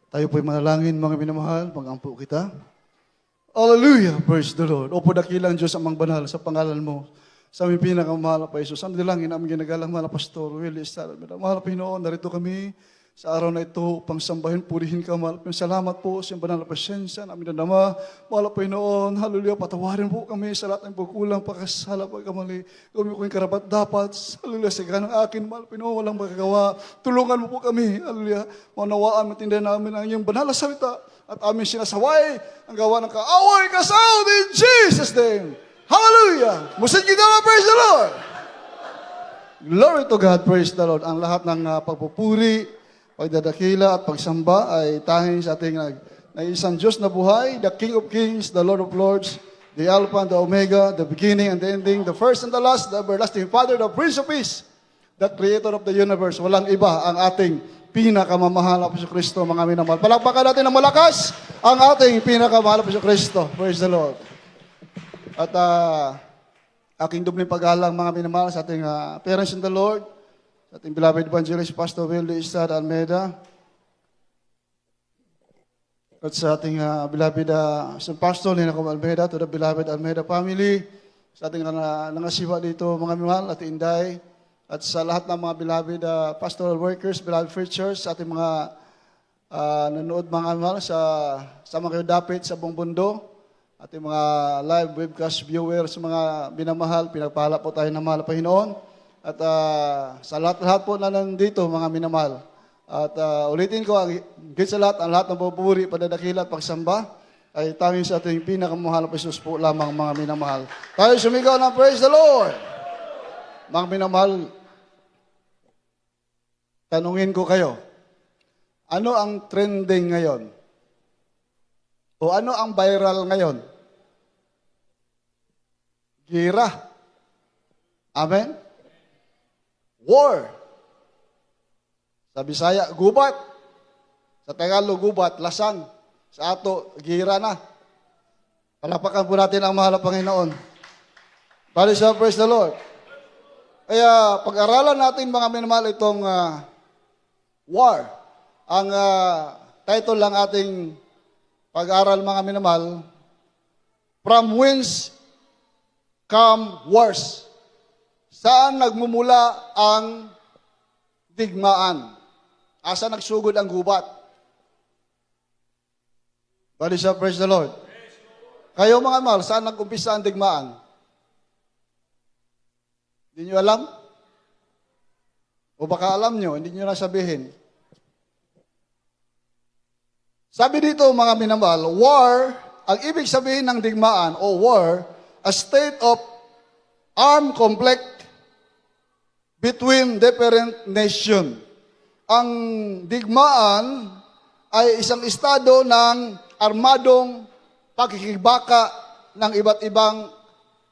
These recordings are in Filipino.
Tayo po'y manalangin, mga minamahal, pag-ampo kita. Hallelujah! Praise the Lord. Opo dakilang Diyos amang banal sa pangalan mo. Sa aming pinakamahal pa Jesus. Ang dilangin namin ginagalang mahal na Pastor Willie Estrada. Mahal na Pinoon, narito kami sa araw na ito upang sambahin, purihin ka, mahal. Salamat po sa banal na presensya namin na nama. Mahal na Pinoon, hallelujah, patawarin po kami sa lahat ng pagkulang, pagkasala, pagkamali. Gawin ko yung karapat dapat. Hallelujah, sa ganang akin, mahal na Pinoon, walang magagawa. Tulungan mo po kami, hallelujah. Maunawaan, matindahan namin ang iyong banal na salita at aming sinasaway ang gawa ng kaaway, kasound in Jesus' name. Hallelujah! Musin kita na, praise the Lord! Glory to God, praise the Lord. Ang lahat ng pagpupuri, pagdadakila at pagsamba ay tanging sa ating isang Diyos na buhay, the King of Kings, the Lord of Lords, the Alpha and the Omega, the beginning and the ending, the first and the last, the everlasting Father, the Prince of Peace, the Creator of the universe. Walang iba ang ating pinakamamahal na Piso Kristo, mga minamahal. Palakpakan natin ng malakas ang ating pinakamahal na Piso Kristo. Praise the Lord. At aking dubling pag-alang, mga minamahal, sa ating parents in the Lord, sa ating beloved evangelist, Pastor Willie Estrada Almeida, at sa ating beloved Pastor Lina Almeida, to the beloved Almeida family, sa ating nangasiwa dito, mga minamahal, at Inday, at sa lahat ng mga beloved pastoral workers, beloved preachers, sa ating mga nanood, mga minamahal, sa mga kayo dapit sa buong mundo, ating mga live webcast viewers, mga binamahal, pinagpala po tayo ng mahal na Panginoon. At sa lahat-lahat po na nandito, mga minamahal. At ulitin ko, higit sa lahat, ang lahat ng pupuri, padadakila at pagsamba, ay tanging sa ating pinakamahal na Jesus po lamang, mga minamahal. Tayo sumigaw ng praise the Lord! Mga minamahal, tanungin ko kayo, ano ang trending ngayon? O ano ang viral ngayon? Gira. Amen? War. Sa Bisaya, gubat. Sa Tagalog, gubat, lasang. Sa ato, gira na. Palapakan po natin ang mahal na Panginoon. Praise the Lord. Kaya pag-aralan natin, mga minamahal, itong war. Ang title lang ating pag-aral, mga minamahal, From Whence Come Wars. Saan nagmumula ang digmaan? Asa nagsugod ang gubat? Praise the Lord. Kayo, mga minamahal, saan nag-umpisa ang digmaan? Hindi nyo alam? O baka alam nyo, hindi nyo na sabihin. Sabi dito, mga minamahal, war, ang ibig sabihin ng digmaan o war, a state of armed conflict between different nations. Ang digmaan ay isang estado ng armadong pagkikibaka ng iba't ibang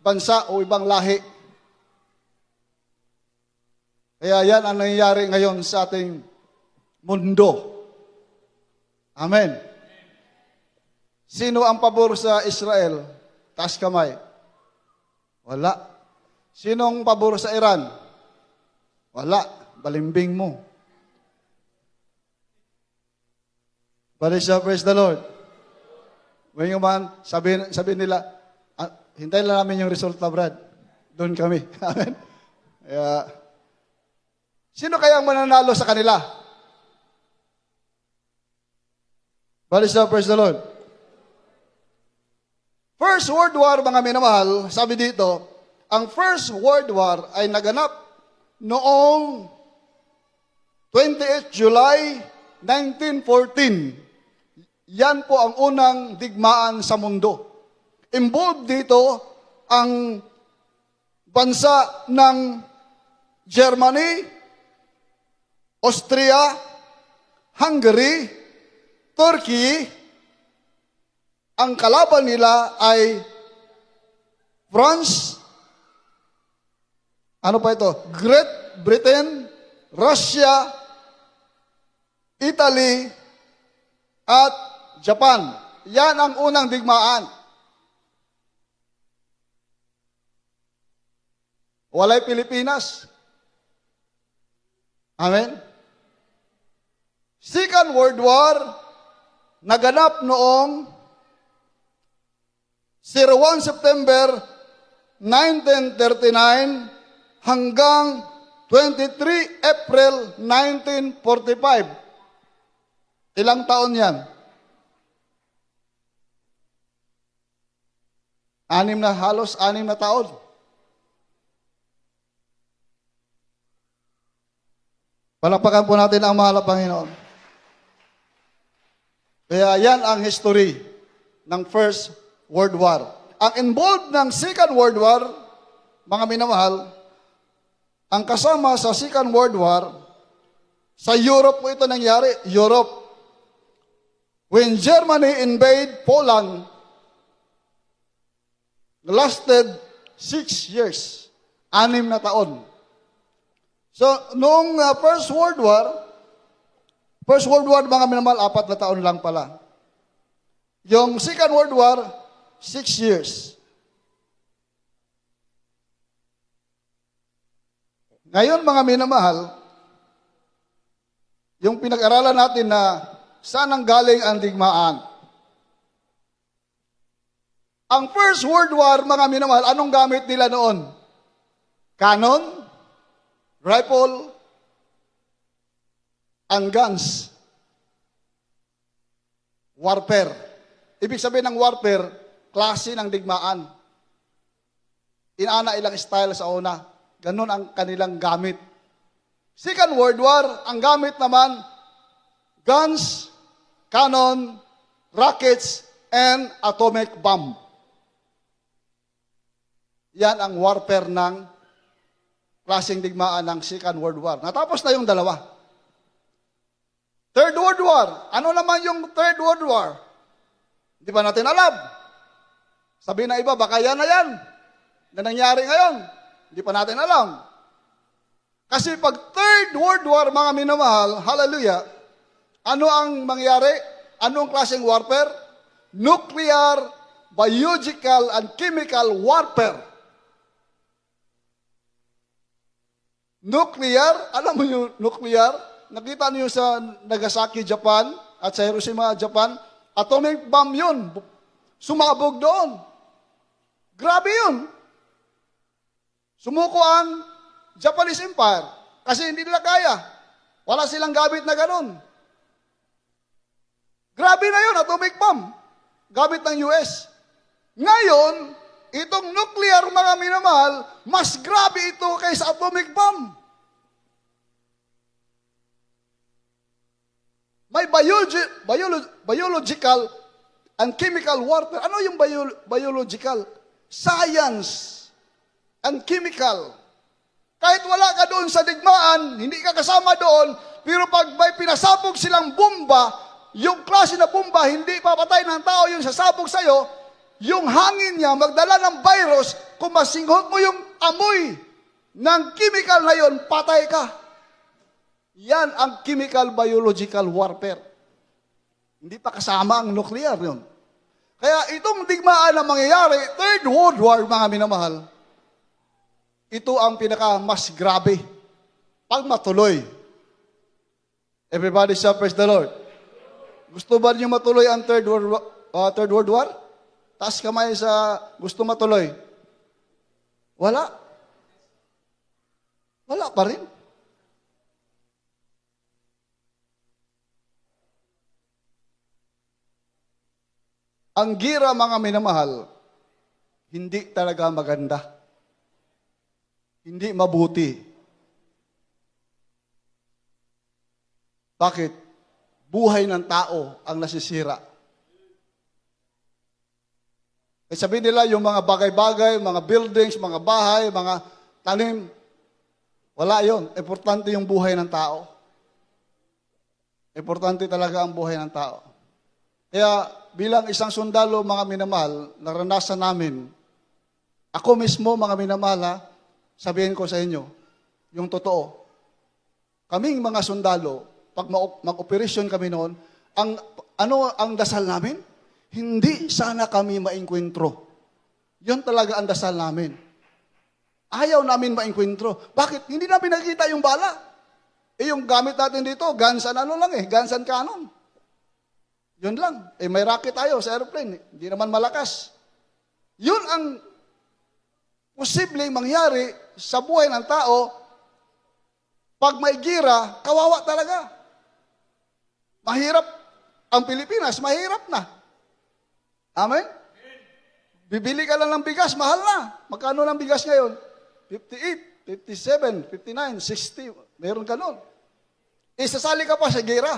bansa o ibang lahi. Kaya yan ang nangyayari ngayon sa ating mundo. Amen. Sino ang pabor sa Israel? Taas kamay. Wala. Sinong pabor sa Iran? Wala. Balimbing mo. Praise the Lord. Ngayon man, sabihin nila, hintayin lang namin yung resulta, Brad. Doon kami. Amen. Kaya, sino kaya ang mananalo sa kanila? Praise the Lord. First World War, mga minamahal, sabi dito, ang First World War ay naganap noong 28 July 1914. Yan po ang unang digmaan sa mundo. Involved dito ang bansa ng Germany, Austria, Hungary, Turkey. Ang kalaban nila ay France, ano pa ito? Great Britain, Russia, Italy, at Japan. Yan ang unang digmaan. Walay Pilipinas. Amen? Second World War, naganap noong 01 September 1939 hanggang 23 April 1945. Ilang taon yan? Halos 6 na taon. Palakpakan po natin ang mahal na Panginoon. Kaya yan ang history ng First World War. Ang involved ng Second World War, mga minamahal, ang kasama sa Second World War, sa Europe po ito nangyari. Europe. When Germany invaded Poland, lasted 6 years. 6 na taon. So, noong First World War, mga minamahal, 4 na taon lang pala. Yung Second World War, 6 years. Ngayon, mga minamahal, yung pinag-aralan natin na saan ang galing ang digmaan. Ang First World War, mga minamahal, anong gamit nila noon? Cannon, rifle, and guns. Warfare. Ibig sabihin ng warfare, klase ng digmaan. Inaana ilang style sa una. Ganon ang kanilang gamit. Second World War, ang gamit naman, guns, cannon, rockets, and atomic bomb. Yan ang warfare ng klaseng digmaan ng Second World War. Natapos na yung dalawa. Third World War. Ano naman yung Third World War? Hindi ba natin alam? Sabi na iba, baka yan na yan. Na nangyari ngayon. Hindi pa natin alam. Kasi pag Third World War, mga minamahal, hallelujah, ano ang mangyari? Ano ang klaseng warfare? Nuclear, biological, and chemical warfare. Nuclear, alam mo yung nuclear? Nakita niyo sa Nagasaki, Japan, at sa Hiroshima, Japan, atomic bomb yun. Sumabog doon. Grabe yun. Sumuko ang Japanese Empire kasi hindi nila kaya. Wala silang gamit na ganun. Grabe na yun, atomic bomb. Gamit ng US. Ngayon, itong nuclear, mga minamahal, mas grabe ito kaysa atomic bomb. May biological and chemical warfare. Ano yung biological? Science and chemical. Kahit wala ka doon sa digmaan, hindi ka kasama doon, pero pag may pinasabog silang bomba, yung klase na bomba, hindi papatay ng tao yung sasabog sa'yo, yung hangin niya, magdala ng virus, kung masinghot mo yung amoy ng chemical na yun, patay ka. Yan ang chemical biological warfare. Hindi pa kasama ang nuclear yun. Kaya itong digmaan na mangyayari, Third World War, mga minamahal, ito ang pinaka mas grabe pag matuloy. Everybody say, praise the Lord. Gusto ba niyo matuloy ang Third World War? Taas kamay sa gusto matuloy. Wala. Wala pa rin. Ang gira, mga minamahal, hindi talaga maganda. Hindi mabuti. Bakit? Buhay ng tao ang nasisira. Eh, sabihin nila yung mga bagay-bagay, mga buildings, mga bahay, mga tanim, wala yon. Importante yung buhay ng tao. Importante talaga ang buhay ng tao. Kaya bilang isang sundalo, mga minamahal, naranasan namin, ako mismo, mga minamahal, sabihin ko sa inyo, yung totoo. Kaming mga sundalo, pag mag-operasyon kami noon, ang dasal namin? Hindi sana kami maengkwentro. Yun talaga ang dasal namin. Ayaw namin maengkwentro. Bakit? Hindi namin nakikita yung bala. Eh, yung gamit natin dito, guns and ano lang guns and cannon. Yun lang. May rocket tayo sa airplane. Hindi naman malakas. Yun ang posibleng mangyari sa buhay ng tao. Pag may gira, kawawa talaga. Mahirap. Ang Pilipinas, mahirap na. Amen? Bibili ka lang ng bigas, mahal na. Magkano ng bigas ngayon? 58, 57, 59, 60. Meron ka nun. Isasali ka pa sa gira.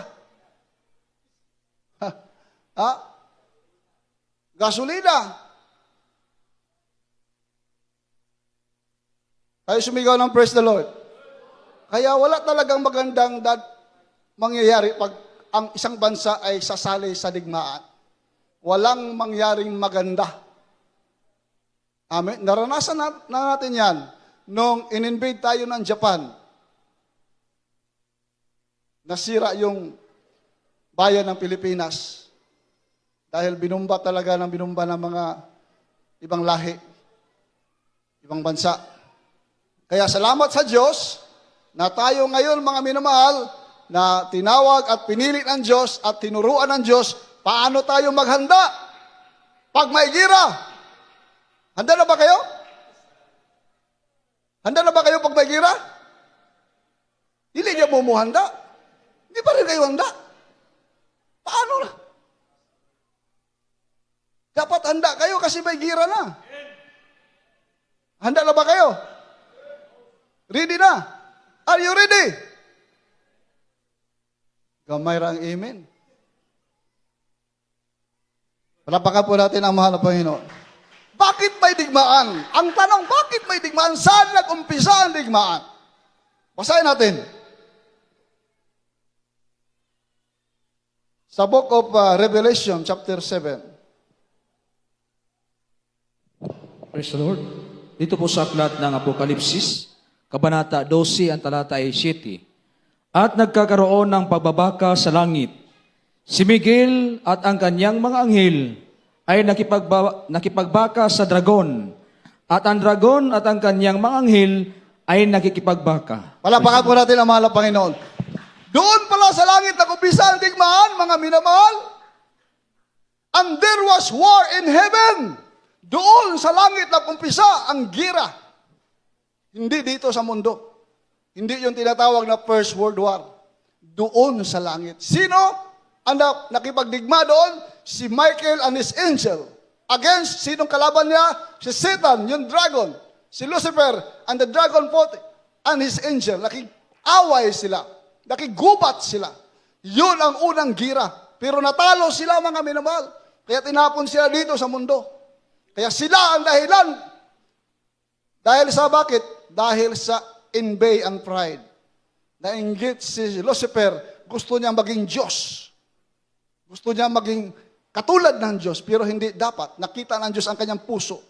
Ha? Gasolina. Tayo sumigaw ng praise the Lord. Kaya wala talagang magandang mangyayari pag ang isang bansa ay sasali sa digmaan. Walang mangyaring maganda. Amen. Naranasan na natin yan nung in-invade tayo ng Japan. Nasira yung bayan ng Pilipinas dahil binumba talaga ng mga ibang lahi, ibang bansa. Kaya salamat sa Diyos na tayo ngayon, mga minamahal, na tinawag at pinili ng Diyos at tinuruan ng Diyos paano tayo maghanda pag may gira. Handa na ba kayo? Handa na ba kayo pag may gira? Hindi niya bumuhanda. Hindi pa rin kayo handa. Paano na? Dapat handa kayo kasi may gira na. Handa na ba kayo? Ready na? Are you ready? Gamay rang amen. Palapakan po natin ang mahal na Panginoon. Bakit may digmaan? Ang tanong, bakit may digmaan? Saan nag-umpisa ang digmaan? Basahin natin. Sa book of Revelation, chapter 7. Praise the Lord. Dito po sa aklat ng Apokalipsis, Kabanata 12, ang talata ay 7. At nagkakaroon ng pagbabaka sa langit. Si Miguel at ang kanyang mga anghel ay nakipagbaka sa dragon. At ang dragon at ang kanyang mga anghel ay nakikipagbaka. Palapakan po natin ang mahal na Panginoon. Doon pala sa langit nag-umpisa ang digmaan, mga minamahal. And there was war in heaven. Doon sa langit nag-umpisa ang gira. Hindi dito sa mundo. Hindi yung tinatawag na First World War. Doon sa langit. Sino ang nakipagdigma doon? Si Michael and his angel. Against, sinong kalaban niya? Si Satan, yung dragon. Si Lucifer and the dragon and his angel. Nakig-away sila. Nakigubat sila. Yun ang unang gira. Pero natalo sila, mga minamahal. Kaya tinapon sila dito sa mundo. Kaya sila ang dahilan. Dahil sa bakit? Dahil sa envy and pride. Nainggit si Lucifer, gusto niya maging Diyos. Gusto niya maging katulad ng Diyos, pero hindi dapat. Nakita ng Diyos ang kanyang puso.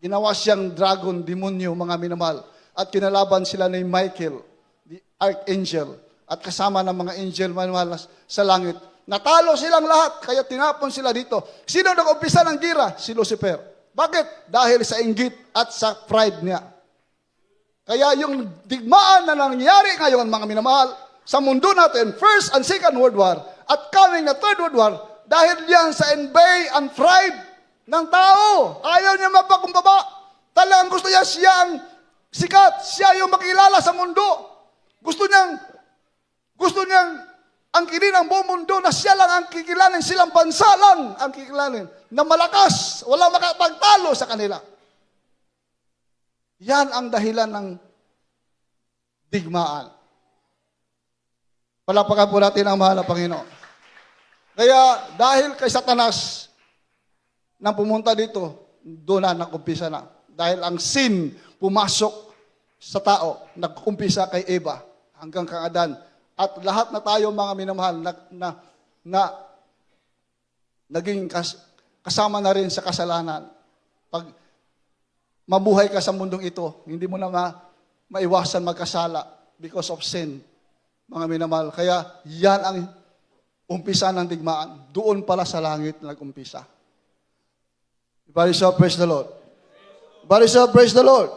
Ginawa siyang dragon, demonyo, mga minamahal. At kinalaban sila ni Michael, the archangel, at kasama ng mga angel minamahal sa langit. Natalo silang lahat, kaya tinapon sila dito. Sino nag-umpisa ng gira? Si Lucifer. Bakit? Dahil sa inggit at sa pride niya. Kaya yung digmaan na nangyayari ngayon, mga minamahal, sa mundo natin, First and Second World War, at coming na Third World War, dahil yan sa envy and pride ng tao. Ayaw niya magpakumbaba. Talagang gusto niya siyang sikat, siya yung makilala sa mundo. Gusto niyang angkinin ang buong mundo na siya lang ang kikilanin, silang bansa lang ang kikilanin, na malakas, walang makapagtalo sa kanila. Yan ang dahilan ng digmaan. Palapakan po natin ang mahal na Panginoon. Kaya dahil kay Satanas nang pumunta dito, doon na nag-umpisa na. Dahil ang sin pumasok sa tao, nag-umpisa kay Eva hanggang kay Adan. At lahat na tayo, mga minamahal, na naging kasama na rin sa kasalanan. Pag mabuhay ka sa mundong ito, hindi mo na maiwasan magkasala because of sin, mga minamahal. Kaya yan ang umpisa ng digmaan. Doon pala sa langit na nag-umpisa. Everybody say, praise the Lord. Everybody say, praise the Lord.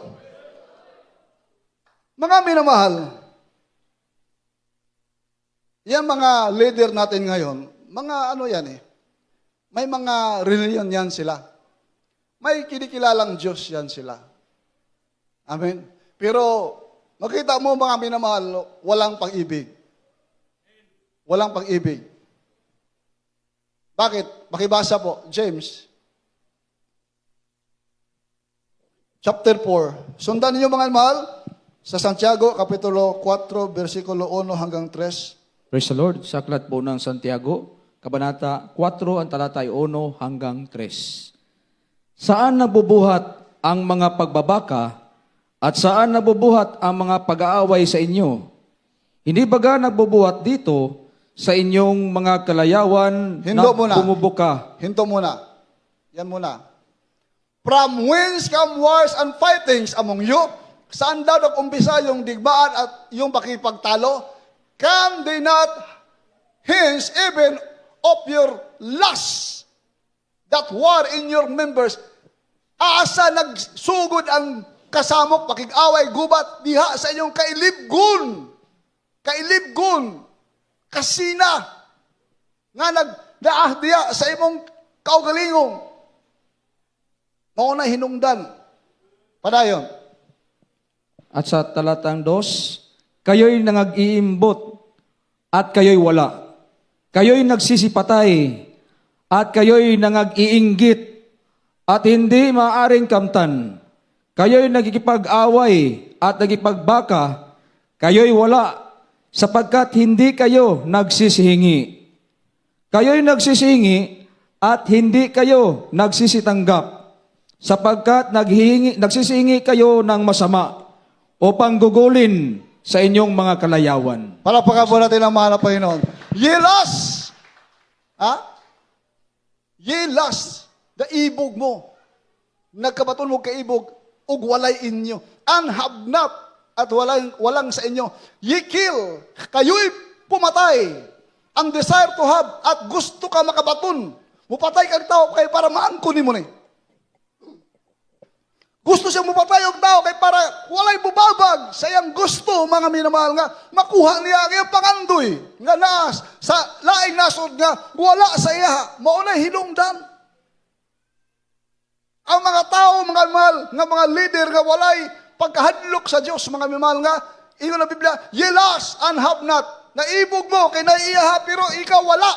Mga minamahal, yan mga leader natin ngayon, mga ano yan eh. May mga religion yan sila. May kinikilalang Diyos yan sila. Amen. Pero makita mo mga minamahal, walang pag-ibig. Walang pag-ibig. Bakit? Pakibasa po, James. Chapter 4. Sundan niyo mga mahal sa Santiago, Kapitulo 4, versikulo 1 hanggang 3. Praise the Lord. Sa aklat po ng Santiago, Kabanata 4, ang talata ay 1 hanggang 3. Saan nabubuhat ang mga pagbabaka at saan nabubuhat ang mga pag-aaway sa inyo? Hindi baga nabubuhat dito sa inyong mga kalayawan Hindo na muna. bumubuka? Hinto muna. Yan muna. From whence come wars and fightings among you? Saan daw nag-umpisa yung digmaan at yung pakipagtalo? Come they not hence even of your lust that war in your members? Asa nagsugod ang kasamok, pakig-away, gubat, diha sa inyong kailibgon. Kailibgon. Kasina. Nga nagdaah diha sa imong kaugalingong. Mauna hinungdan. Padayon. At sa talatang 2, kayo'y nangag-iimbot at kayo'y wala. Kayo'y nagsisipatay at kayo'y nangag-iinggit at hindi maaring kamtan. Kayo'y nagkikipag-away at nagkipagbaka. Kayo'y wala sapagkat hindi kayo nagsisihingi. Kayo'y nagsisihingi at hindi kayo nagsisitanggap sapagkat nagsisihingi kayo ng masama upang gugulin sa inyong mga kalayawan. Palapakan po natin ang mahal na Panginoon. Ye lust! Ha? Ye lust! The ibog mo. Nagkabaton mo kaibog, ug walay inyo. And have not, at walang sa inyo. Ye kill, kayo'y pumatay. Ang desire to have, at gusto ka makabaton. Mupatay kang tao, kay para maangkunin mo ni. Gusto siyang mupatay ang tao, kay para walay bubabag sa iyang gusto, mga minamahal nga, makuha niya ang iyang pangandoy. Nga naas, sa laing nasod nga, wala sa iya, maunay hinungdan. Ang mga tao, mga mahal, nga mga leader nga walay pagkahadlok sa Diyos, mga mahal nga, ingon na Biblia, ye lust and have not. Naibog mo, kay naiiyaha, pero ikaw wala.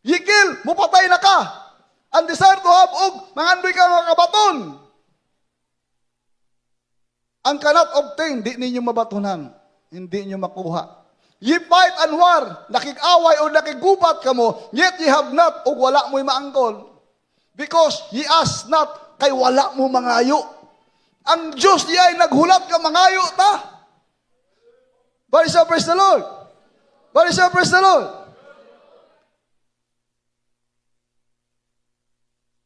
Ye kill, mupatay na ka. Ang desire to have, og, mangandoy ka mga kabaton. Ang cannot obtain, di ninyo mabatunan. Hindi ninyo makuha. Ye fight and war, nakig-away o nakigubat ka mo, yet ye have not, o wala mo'y maangkol. Because ye ask not, kay wala mo mangayo. Ang Diyos di ay naghulat ka mangayo ta. Barisa, praise the Lord. Barisa, praise the Lord.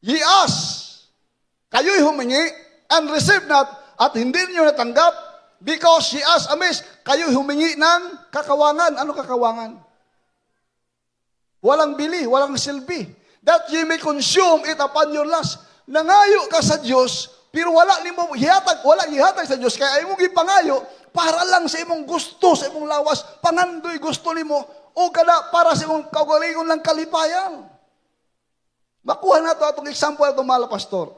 Ye ask, kayo'y humingi, and receive not, at hindi niyo natanggap, because ye ask amiss, kayo'y humingi ng kakawangan. Ano kakawangan? Walang bili, walang silbi. That ye may consume it upon your lust. Nangayo ka sa Diyos, pero wala gihatag sa Diyos, kaya imong gipangayo, para lang sa imong gusto, sa imong lawas, pangandoy gusto nimo, o kada para sa imong kaugalingon ng kalipayan. Makuha na ito atong example itong mga pastor.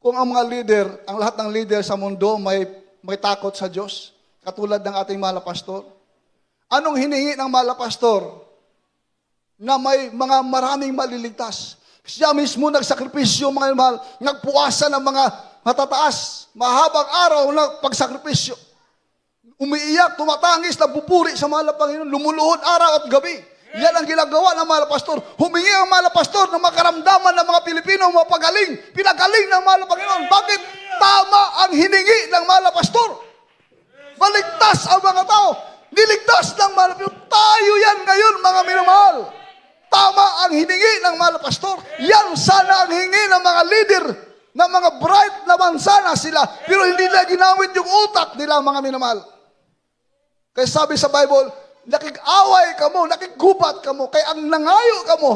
Kung ang mga leader, ang lahat ng leader sa mundo may takot sa Diyos, katulad ng ating mga pastor, anong hiningi ng mga pastor? Na may mga maraming maliligtas. Siya mismo nagsakripisyo, mga mahal, nagpuasa ng mga matataas, mahabang araw na pagsakripisyo. Umiiyak, tumatangis, nagpupuri sa mahal na Panginoon, lumuluhod araw at gabi. Yan ang ginagawa ng mga pastor. Humingi ang mga pastor ng makaramdaman ng mga Pilipino, mapagaling, pinagaling ng mga Panginoon. Bakit tama ang hiningi ng mga pastor? Baligtas ang mga tao. Niligtas ng mga Pilipino. Tayo yan ngayon, mga minamahal. Tama ang hiningi ng mga pastor. Yan sana ang hingi ng mga leader, ng mga bright na mansana sila. Pero hindi nila ginamit yung utak nila, mga minamahal. Kaya sabi sa Bible, nakig-away ka mo, nakigubat ka mo, kay ang nangayo ka mo,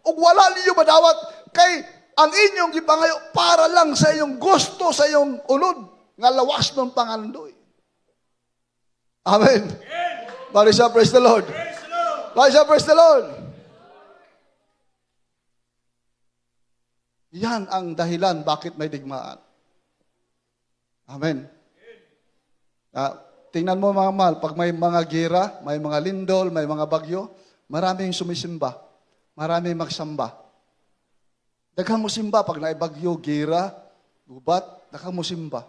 ug wala ninyo madawat, kay ang inyong gipangayo para lang sa iyong gusto, sa iyong unod, nga lawas ng pangandoy. Amen. Barisa, praise the Lord. Praise the Lord. Yan ang dahilan bakit may digmaan. Amen. Tingnan mo mga mahal, pag may mga gira, may mga lindol, may mga bagyo, maraming sumisimba. Maraming magsamba. Daghang mo simba pag naibagyo, gira, gubat, daghang mo simba.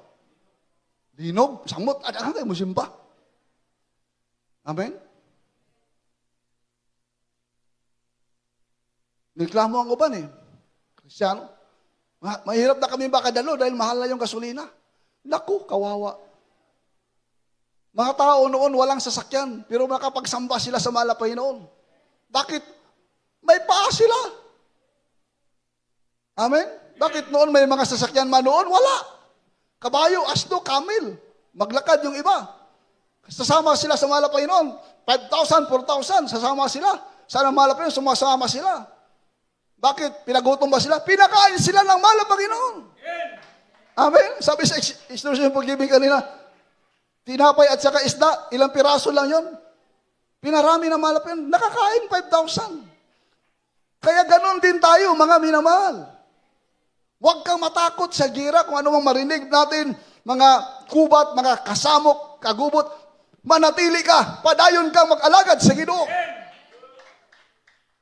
Linog, samot, daghang kayo mo simba. Amen? Niklamo ang uban eh. Kristyano. Mahirap na kami makadalo dahil mahal na yung gasolina. Naku, kawawa. Mga tao noon walang sasakyan, pero makapagsamba sila sa malapay noon. Bakit? May paa sila. Amen? Bakit noon may mga sasakyan man noon? Wala. Kabayo, asno, kamil. Maglakad yung iba. Sasama sila sa malapay noon. 5,000, 4,000, sasama sila. Sana malapay noon, sumasama sila. Bakit? Pinagutom ba sila? Pinakain sila ng malapay noon. Amen? Sabi sa instruction ng pag-ibig kanina, tinapay at saka isda, ilang piraso lang yon. Pinarami ng malapay noon. Nakakain 5,000. Kaya ganon din tayo, mga minamahal. Huwag kang matakot sa gira kung ano mang marinig natin, mga kubat, mga kasamok, kagubot. Manatili ka, padayon kang mag-alagad sa Ginoo.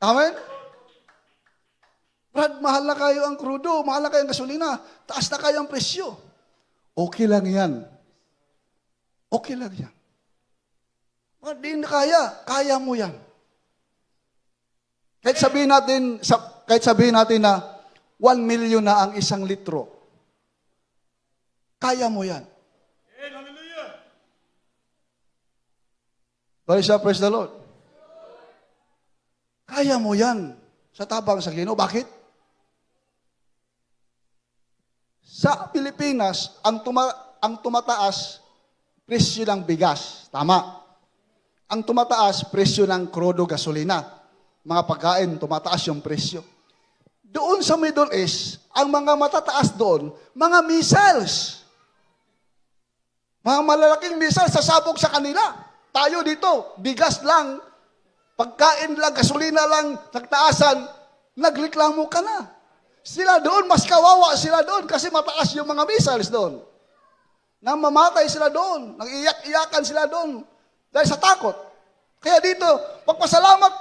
Amen? Brad, mahal na kayo ang krudo, mahal na kayo ang gasolina, taas na kayo ang presyo. Okay lang yan. Okay lang yan. Di na kaya mo yan. Kahit sabihin natin na 1 million na ang 1 litro. Kaya mo yan. Praise the Lord. Kaya mo yan sa tabang sa Ginoo. Bakit? Sa Pilipinas, ang tumataas, presyo ng bigas. Tama. Ang tumataas, presyo ng krudo gasolina. Mga pagkain, tumataas yung presyo. Doon sa Middle East, ang mga matataas doon, mga missiles. Mga malalaking missiles sasabog sa kanila. Tayo dito, bigas lang, pagkain lang, gasolina lang, nagtaasan, nagreklamo ka na. Sila doon, mas kawawa sila doon kasi mataas yung mga missiles doon. Nang mamatay sila doon, nag-iyak-iyakan sila doon dahil sa takot. Kaya dito, pagpasalamat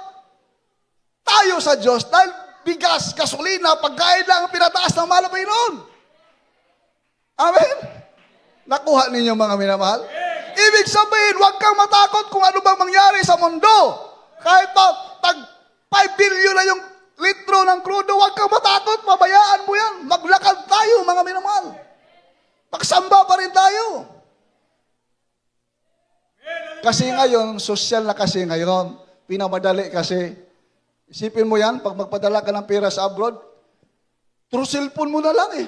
tayo sa Diyos dahil bigas, gasolina, pagkain lang ang pinataas ng malapay noon. Amen? Nakuha ninyo mga minamahal? Ibig sabihin, huwag kang matakot kung ano bang mangyari sa mundo. Kahit pa, tag 5 billion na yung litro ng krudo, huwag kang matakot, mabayaan mo yan. Maglakad tayo mga minamahal. Pagsamba pa rin tayo. Kasi ngayon, social na kasi ngayon, pinamadali kasi. Isipin mo yan, pag magpadala ka ng pera sa abroad, through cellphone mo na lang eh.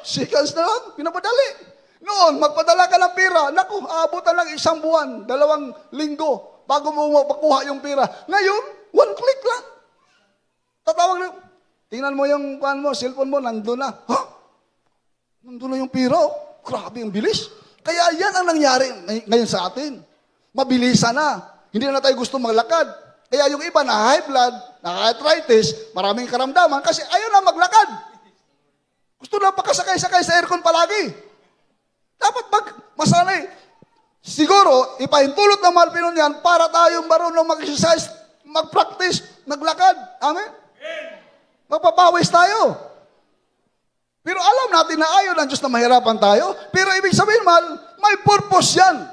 Seconds na lang, pinapadali. Noon, magpadala ka ng pera, naku, aabutan lang 1 buwan, 2 linggo, bago mo makuha yung pera. Ngayon, 1 click lang. Tatawag na, tingnan mo yung cellphone mo, nandun na. Nandun na yung pera. Grabe, ang bilis. Kaya yan ang nangyari ngayon sa atin. Mabilisan na. Hindi na tayo gusto maglakad. Kaya yung iba na high blood, na-arthritis, maraming karamdaman kasi ayaw na maglakad. Gusto na pakasakay-sakay sa aircon palagi. Dapat masanay. Siguro, ipahintulot ng mahal Pinoy yan para tayong marunong mag-exercise, mag-practice, maglakad. Amen? Magpapawis tayo. Pero alam natin na ayaw ng Diyos na mahirapan tayo. Pero ibig sabihin, mahal, may purpose yan.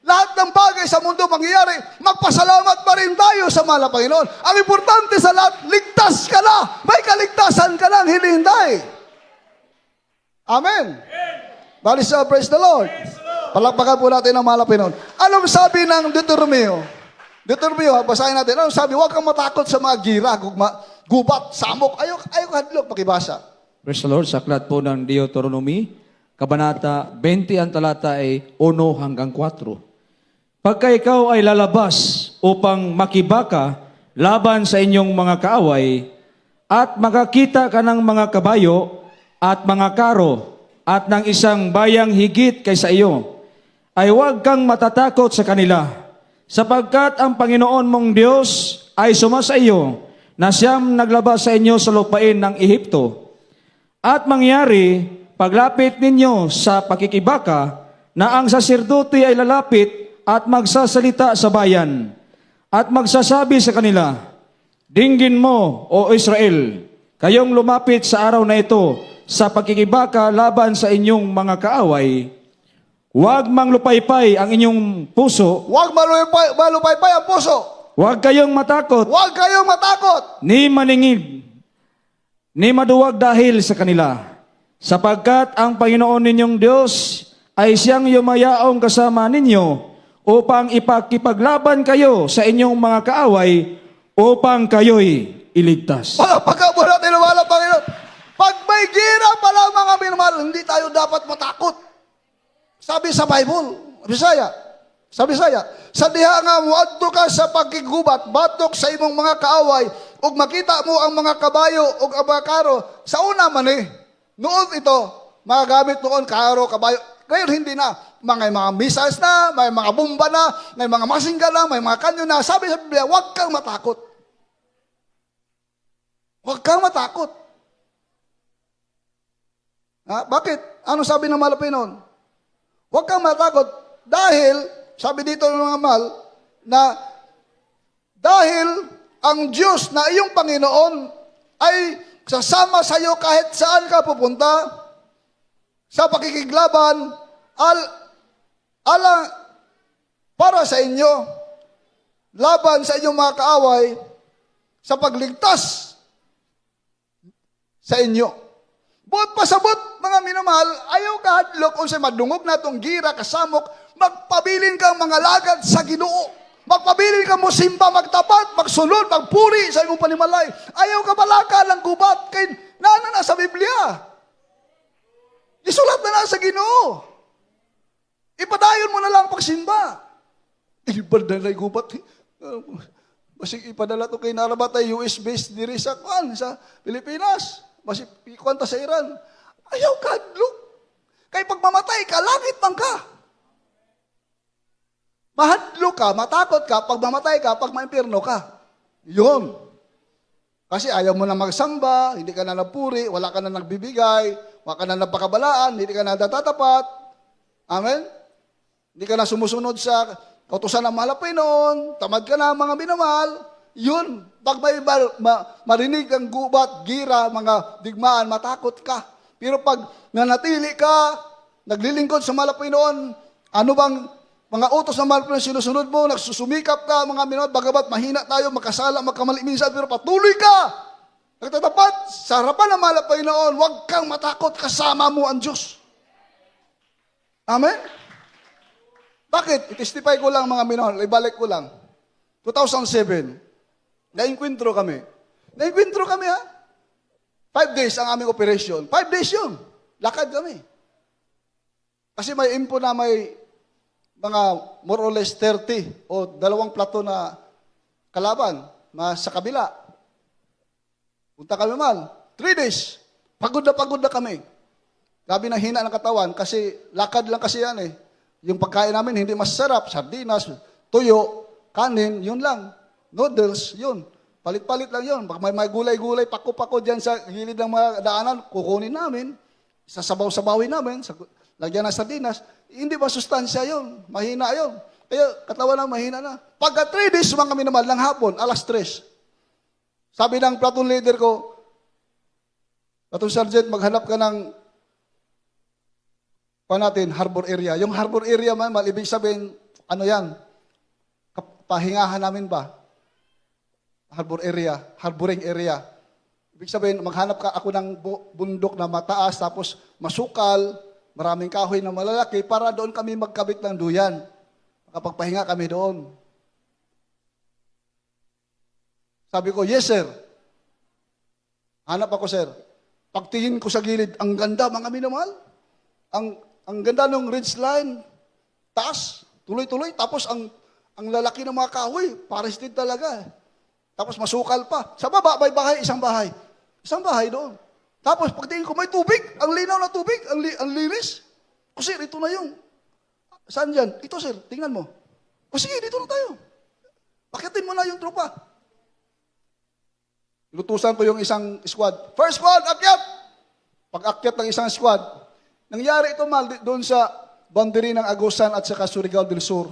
Lahat ng bagay sa mundo mangyayari, magpasalamat pa rin tayo sa mahal na Panginoon. Ang importante sa lahat, ligtas ka na. May kaligtasan ka na hinihintay. Amen. Praise the Lord. Palakpakan po natin ang mahal na Panginoon. Anong sabi ng Deuteronomio? Deuteronomio, basahin natin. Anong sabi? Huwag kang matakot sa mga gira, gubat, samok. Ayaw hadlok, pakibasa. Praise the Lord. Sa aklat po ng Deuteronomy, Kabanata 20, ang talata ay 1 hanggang 4. Pagka ikaw ay lalabas upang makibaka laban sa inyong mga kaaway, at makakita ka ng mga kabayo at mga karo at ng isang bayang higit kaysa iyo, ay huwag kang matatakot sa kanila, sapagkat ang Panginoon mong Diyos ay sumasa iyo na siyang naglabas sa inyo sa lupain ng Ehipto. At mangyari, paglapit ninyo sa pakikibaka, na ang saserdote ay lalapit at magsasalita sa bayan, at magsasabi sa kanila, dinggin mo, O Israel, kayong lumapit sa araw na ito sa pakikibaka laban sa inyong mga kaaway. Huwag manglupaypay ang inyong puso, Huwag malupaypay ang puso. huwag kayong matakot, Huwag kayong matakot. ni maningid, ni maduwag dahil sa kanila. Sapagkat ang Panginoon ninyong Diyos ay siyang yumayaong kasama ninyo upang ipakipaglaban kayo sa inyong mga kaaway upang kayo'y iligtas. Pagka natin nawala, Panginoon. Pag may gira pala mga minamahal, hindi tayo dapat matakot. Sabi sa Bible, sa Bisaya, sa diha nga mo adto ka sa pagkigubat, batok sa imong mga kaaway, ug makita mo ang mga kabayo ug ang mga karo, sa una man noon ito, mga gamit noon, karo, kabayo, ngayon hindi na, mga missiles na, may mga bomba na, may mga masingga na, may mga kanyo na, sabi sa Biblia, huwag kang matakot. Huwag kang matakot. Ha? Bakit? Ano sabi ng malapit noon? Huwag kang matakot dahil, sabi dito ng mga mahal, na dahil ang Diyos na iyong Panginoon ay sasama sa iyo kahit saan ka pupunta sa pakikiglaban alang para sa inyo, laban sa inyong mga kaaway, sa pagligtas sa inyo. Buot pasabot, mga minamahal, ayaw kahadlok kung sa madungog na itong gira, kasamok, magpabilin kang mga lagad sa Ginoo. Magpabilin kang mo simba, magtapat, magsunod, magpuri sa imong panimalay. Ayaw ka balaka lang gubat, kay na sa Biblia. Isulat na sa Ginoo. Ipadayon mo na lang pagsimba. Ibad na gubat. Basig ipadala to kay narabatay US based diri sa Pilipinas. Basig ikwanta sa Iran. Ayaw kadlok. Kay pag mamatay ka, langit man ka. Mahadlo ka, matakot ka, pag mamatay ka, pag maimpirno ka. Yun. Kasi ayaw mo na magsamba, hindi ka na napuri, wala ka na nagbibigay, wala ka na napakabalaan, hindi ka na natatapat. Amen? Hindi ka na sumusunod sa kautusan ng mahal na Panginoon, tamad ka na mga minamahal. Yun. Pag may marinig ang gubat, gira, mga digmaan, matakot ka. Pero pag nanatili ka, naglilingkod sa mahal na Panginoon, ano bang mga utos na mahal na sinusunod mo, nagsusumikap ka, mga minamahal, bagamat mahina tayo, magkasala, magkamali minsan, pero patuloy ka. Nagtatapat, sa harapan ng mahal na Panginoon, huwag kang matakot, kasama mo ang Diyos. Amen? Bakit? I-testify ko lang mga minahal, ibalik ko lang. 2007, na-enkwentro kami. Na-enkwentro kami ha. 5 days ang aming operation. 5 days yun. Lakad kami. Kasi may info na may mga more or less 30 o 2 plato na kalaban sa kabila. Punta kami mal. 3 days. Pagod na kami. Grabe na hina ng katawan kasi lakad lang kasi yan eh. Yung pagkain namin hindi masarap. Sardinas, tuyo, kanin, yun lang. Noodles, yun. Palit-palit lang yun. Pag may gulay-gulay, pako-pako dyan sa gilid ng mga daanan, kukunin namin. Sasabaw-sabawin namin. Lagyan ng sardinas. Hindi ba sustansya yun? Mahina yun. Kaya katawan na mahina na. Pagka 3 days, mga kami naman, lang hapon, alas 3. Sabi ng platoon leader ko, platoon sergeant, maghanap ka ng natin, harbor area. Yung harbor area man, ibig sabihin, ano yan? Pahingahan namin ba? Harbor area, harboring area. Ibig sabihin, maghanap ka ako ng bundok na mataas, tapos masukal, maraming kahoy na malalaki, para doon kami magkabit ng duyan. Makapagpahinga kami doon. Sabi ko, yes sir. Hanap ako sir. Pagtingin ko sa gilid, ang ganda mga minamahal. Ang ganda ng ridge line, taas, tuloy-tuloy, tapos ang lalaki ng mga kahoy, pares din talaga. Tapos masukal pa. Sa baba, may bahay, isang bahay. Isang bahay doon. Tapos pagtingin ko, may tubig, ang linaw na tubig, ang linis. O sir, ito na yung. Saan dyan? Ito sir, tingnan mo. O sige, dito na tayo. Pakitin mo na yung tropa. Lutusan ko yung isang squad. First squad, akyat! Pag-akyat ng isang squad, nangyari ito mal doon sa boundary ng Agusan at saka Surigao del Sur.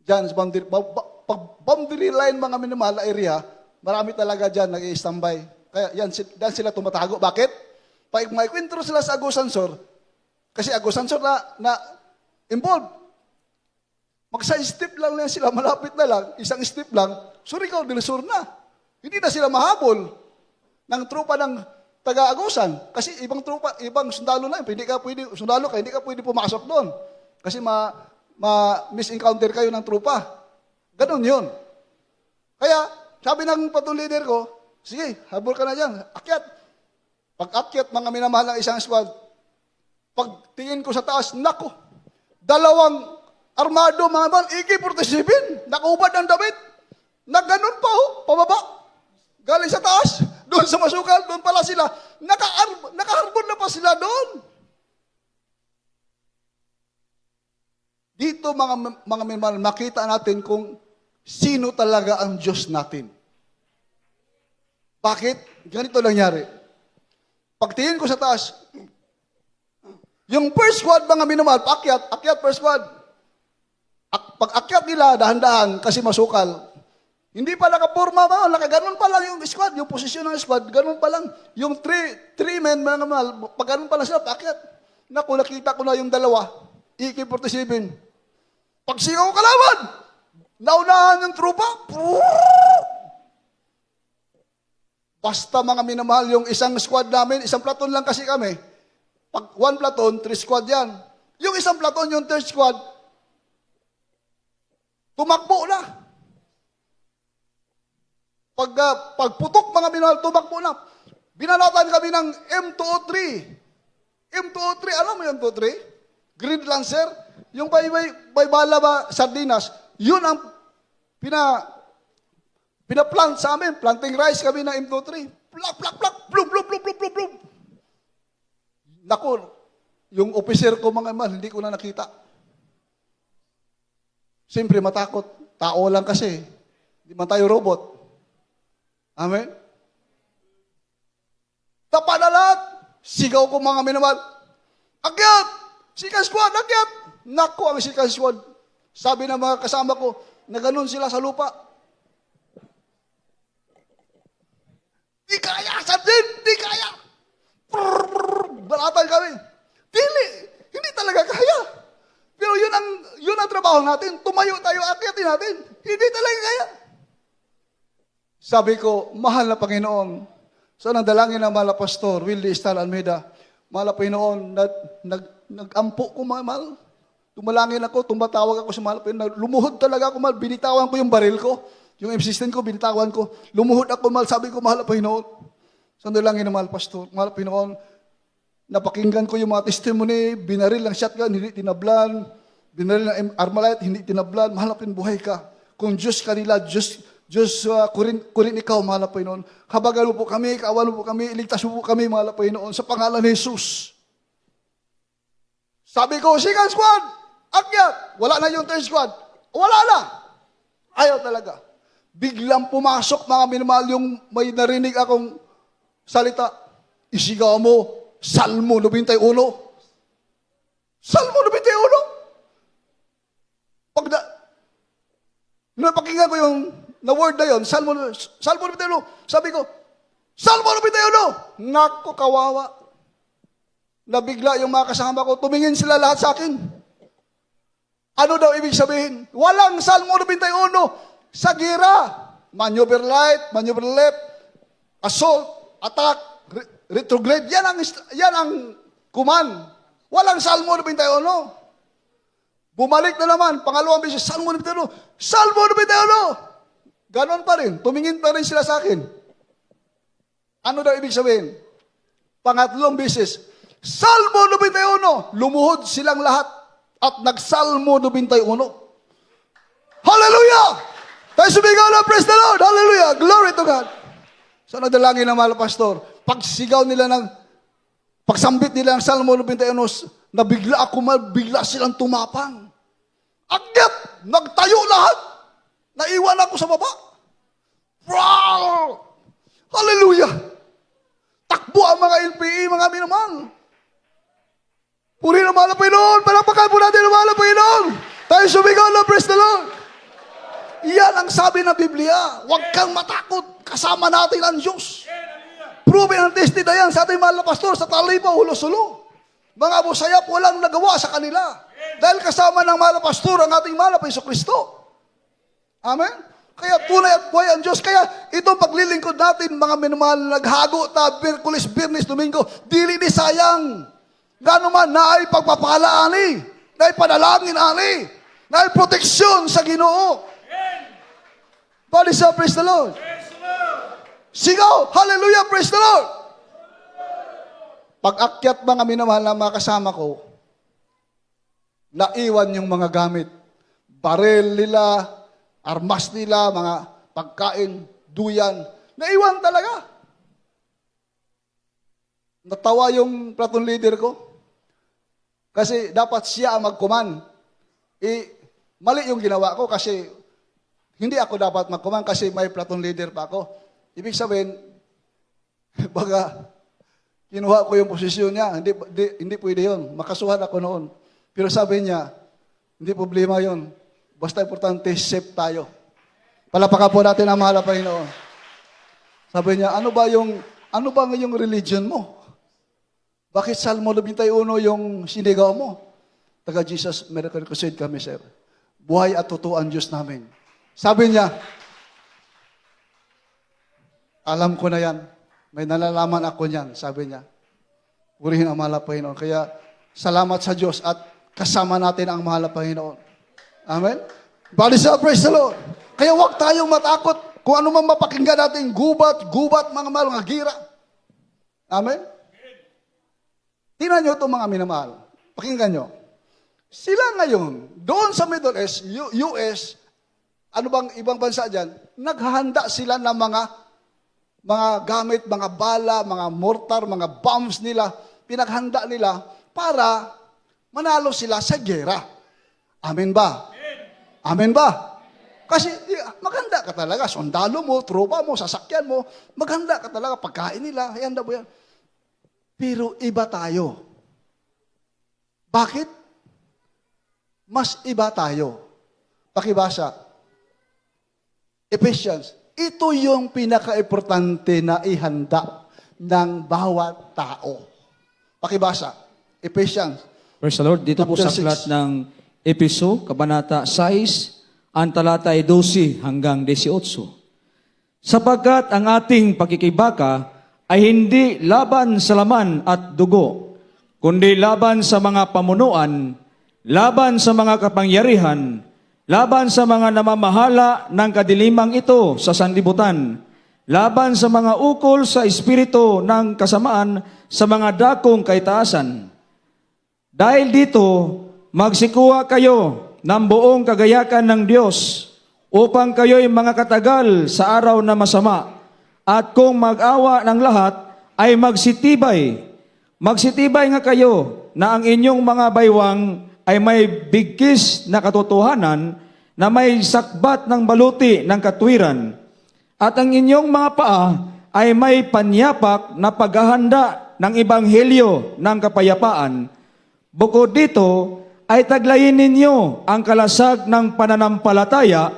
Diyan, sa boundary, pag boundary line mga minimal area, marami talaga dyan nag-i-standby. Kaya yan sila tumatago. Bakit? Pag may kwentro sila sa Agusan Sur, kasi Agusan Sur na involved. Mag-side step lang sila, malapit na lang, isang step lang, Surigao del Sur na. Hindi na sila mahabol ng tropa ng taga-Agusan. Kasi ibang tropa, ibang sundalo na yun. Hindi ka pwede pumasok doon. Kasi misencounter kayo ng tropa. Ganon yun. Kaya, sabi ng patong leader ko, sige, habol ka na dyan, akyat. Pag-akyat, mga minamahal ng isang squad, pagtingin ko sa taas, nako, dalawang armado, mga man, AK-47, nakubad ng damit, na ganun pa pababa, galing sa taas, doon sa masukal, doon pala sila, nakaharbon na pa sila doon. Dito, mga minamahal, makita natin kung sino talaga ang Diyos natin. Bakit? Ganito nangyari. Pagtingin ko sa taas, yung first squad, mga minamahal, akyat first squad. Pag akyat nila, dahan-dahan, kasi masukal. Hindi pa nakapurma ba? Nakaganon pa lang yung squad, yung posisyon ng squad, ganon pa lang. Yung three men, mga minamahal, pag ganon pa lang sila, akyat. Naku, nakita ko na yung dalawa, AK-47. Pag sigaw kalaban, naunahan yung trupa. Basta mga minamahal, yung isang squad namin, isang platon lang kasi kami. Pag one platon, 3 squad yan. Yung isang platon, yung third squad, tumakbo na. Pagputok mga minamahal, tumakbo na. Binalatan kami ng M203. M203, alam mo yung M203? Green Lancer. Yung by bala ba, sardinas, yun ang pinaplant sa amin. Planting rice kami na M23. Plak, plak, plak, blum, blum, blum, blum, blum, blum. Naku, yung officer ko mga man, hindi ko na nakita. Siyempre matakot. Tao lang kasi. Hindi man tayo robot. Amen? Tapa na lahat. Sigaw ko mga minamahal. Akyat! Second squad, akyat! Naku, ang second squad. Sabi ng mga kasama ko, na ganun sila sa lupa. Di kaya, Sardin! Di kaya! Balatan kami. Hindi talaga kaya. Pero yun ang trabaho natin. Tumayo tayo, akyatin natin. Hindi talaga kaya. Sabi ko, mahal na Panginoon, sa nandalangin ng mahal na Pastor, Willie Estal Almeida, mahal na Panginoon, nag-ampo ko mahal. Tumalangin ako, tumatawag ako sa mahal na Panginoon. Lumuhod talaga ako mahal. Binitawan ko yung baril ko. Yung assistant ko, binitawan ko. Lumuhod ako mahal. Sabi ko, mahal na Panginoon. Sa nandalangin ng mahal na Pastor, mahal na Panginoon, napakinggan ko yung mga testimony, binaril ng shotgun, hindi tinablan, binaril ng Armalite, hindi tinablan, mahal na Panginoon, buhay ka. Kung Diyos kanila, Diyos kurin ikaw, mahal na Panginoon. Habagan mo po kami, kaawan mo po kami, iligtas mo po kami, mahal na Panginoon, sa pangalan ni Jesus. Sabi ko, second squad, akyat. Wala na yung third squad. Wala na. Ayaw talaga. Biglang pumasok, mga minamahal, yung may narinig akong salita. Isigaw mo, Salmo 91. Salmo 91. Napakinggan ko yung na word na yun, Salmo 91. Sabi ko, Salmo 91. Naku, kawawa. Nabigla yung mga kasama ko. Tumingin sila lahat sa akin. Ano daw ibig sabihin? Walang Salmo 91 sa gira. Maneuver light, maneuver left, assault, attack, retrograde. Yan ang command. Walang Salmo 91. Bumalik na naman, pangalawang beses, Salmo 91. Salmo 91. Ganon pa rin. Tumingin pa rin sila sa akin. Ano daw ibig sabihin? Pangatlong beses, Salmo 91. Lumuhod silang lahat at nagsalmo 91. Hallelujah! Tayo sumigaw na, praise the Lord! Hallelujah! Glory to God! So nagdalangin ng mahal pastor, pagsigaw nila pagsambit nila ng Salmo 91, nabigla ako, bigla silang tumapang. Akyat! Nagtayo lahat! Naiwan ako sa baba. Wow! Hallelujah! Takbo ang mga LPE, mga minamahal. Puri naman ang Panginoon. Palapakan po natin naman ang Panginoon. Tayo sumigaw na, praise the Lord. Iyan ang sabi ng Biblia. Huwag kang matakot. Kasama natin ang Diyos. Proven and tested na yan sa ating mahal na pastor sa Talipa, Hulo-Sulo. Mga busayap, walang nagawa sa kanila. Dahil kasama ng mahal na pastor ang ating mahal na Jesucristo. Amen? Kaya tunay at buhay ang Diyos. Kaya itong paglilingkod natin, mga minamahal, naghago ta, Birkulis, Birnis, Domingo, dili ni sayang. Gano'n man, naay pagpapala ani, naay panalangin ani, naay proteksyon sa Ginoo. Bali sa praise the Lord. Sigaw, hallelujah, praise the Lord. Pag-akyat mga minamahal na mga kasama ko, naiwan yung mga gamit. Barel nila, armas nila, mga pagkain, duyan. Naiwan talaga. Natawa yung platoon leader ko. Kasi dapat siya ang mag-command. Mali yung ginawa ko kasi hindi ako dapat mag-command kasi may platoon leader pa ako. Ibig sabihin, baga, kinuha ko yung posisyon niya. Hindi pwede yun. Makasuhan ako noon. Pero sabi niya, hindi problema yun. Basta importante, safe tayo. Palapakan po natin ang mahal na Panginoon. Sabi niya, ano ba ngayong religion mo? Bakit Salmo 91 yung sinigaw mo? Taga Jesus Miracle Crusade kami, sir. Buhay at totoo ang Diyos namin. Sabi niya, alam ko na yan. May nalalaman ako niyan, sabi niya. Purihin ang mahal na Panginoon. Kaya salamat sa Diyos at kasama natin ang mahal na Panginoon. Amen? Bali sa praise the Lord. Kaya huwag tayong matakot kung ano man mapakinggan natin, gubat, mga mahal, mga gira. Amen? Tingnan nyo itong mga minamahal. Pakinggan nyo. Sila ngayon, doon sa Middle East, US, ano bang ibang bansa dyan, naghahanda sila ng mga gamit, mga bala, mga mortar, mga bombs nila, pinaghanda nila para manalo sila sa gera. Amen ba? Amen ba? Kasi maganda ka talaga. Sundalo mo, tropa mo, sasakyan mo, maganda ka talaga. Pagkain nila, handa mo yan. Pero iba tayo. Bakit? Mas iba tayo. Pakibasa. Ephesians. Ito yung pinaka-importante na ihanda ng bawat tao. Pakibasa. Ephesians. Praise the Lord. Dito po sa Chapter 6. aklat ng Epeso, Kabanata 6, ang talata ay 12 hanggang 18. Sapagkat ang ating pakikibaka ay hindi laban sa laman at dugo, kundi laban sa mga pamunuan, laban sa mga kapangyarihan, laban sa mga namamahala ng kadilimang ito sa sanlibutan, laban sa mga ukol sa espiritu ng kasamaan sa mga dakong kaitaasan. Dahil dito, magsikuha kayo ng buong kagayakan ng Diyos upang kayo'y mga katagal sa araw na masama. At kung mag-awa ng lahat, ay magsitibay. Magsitibay nga kayo na ang inyong mga baywang ay may bigkis na katotohanan na may sakbat ng baluti ng katwiran. At ang inyong mga paa ay may panyapak na paghahanda ng ebanghelyo ng kapayapaan. Bukod dito, ay taglayin ninyo ang kalasag ng pananampalataya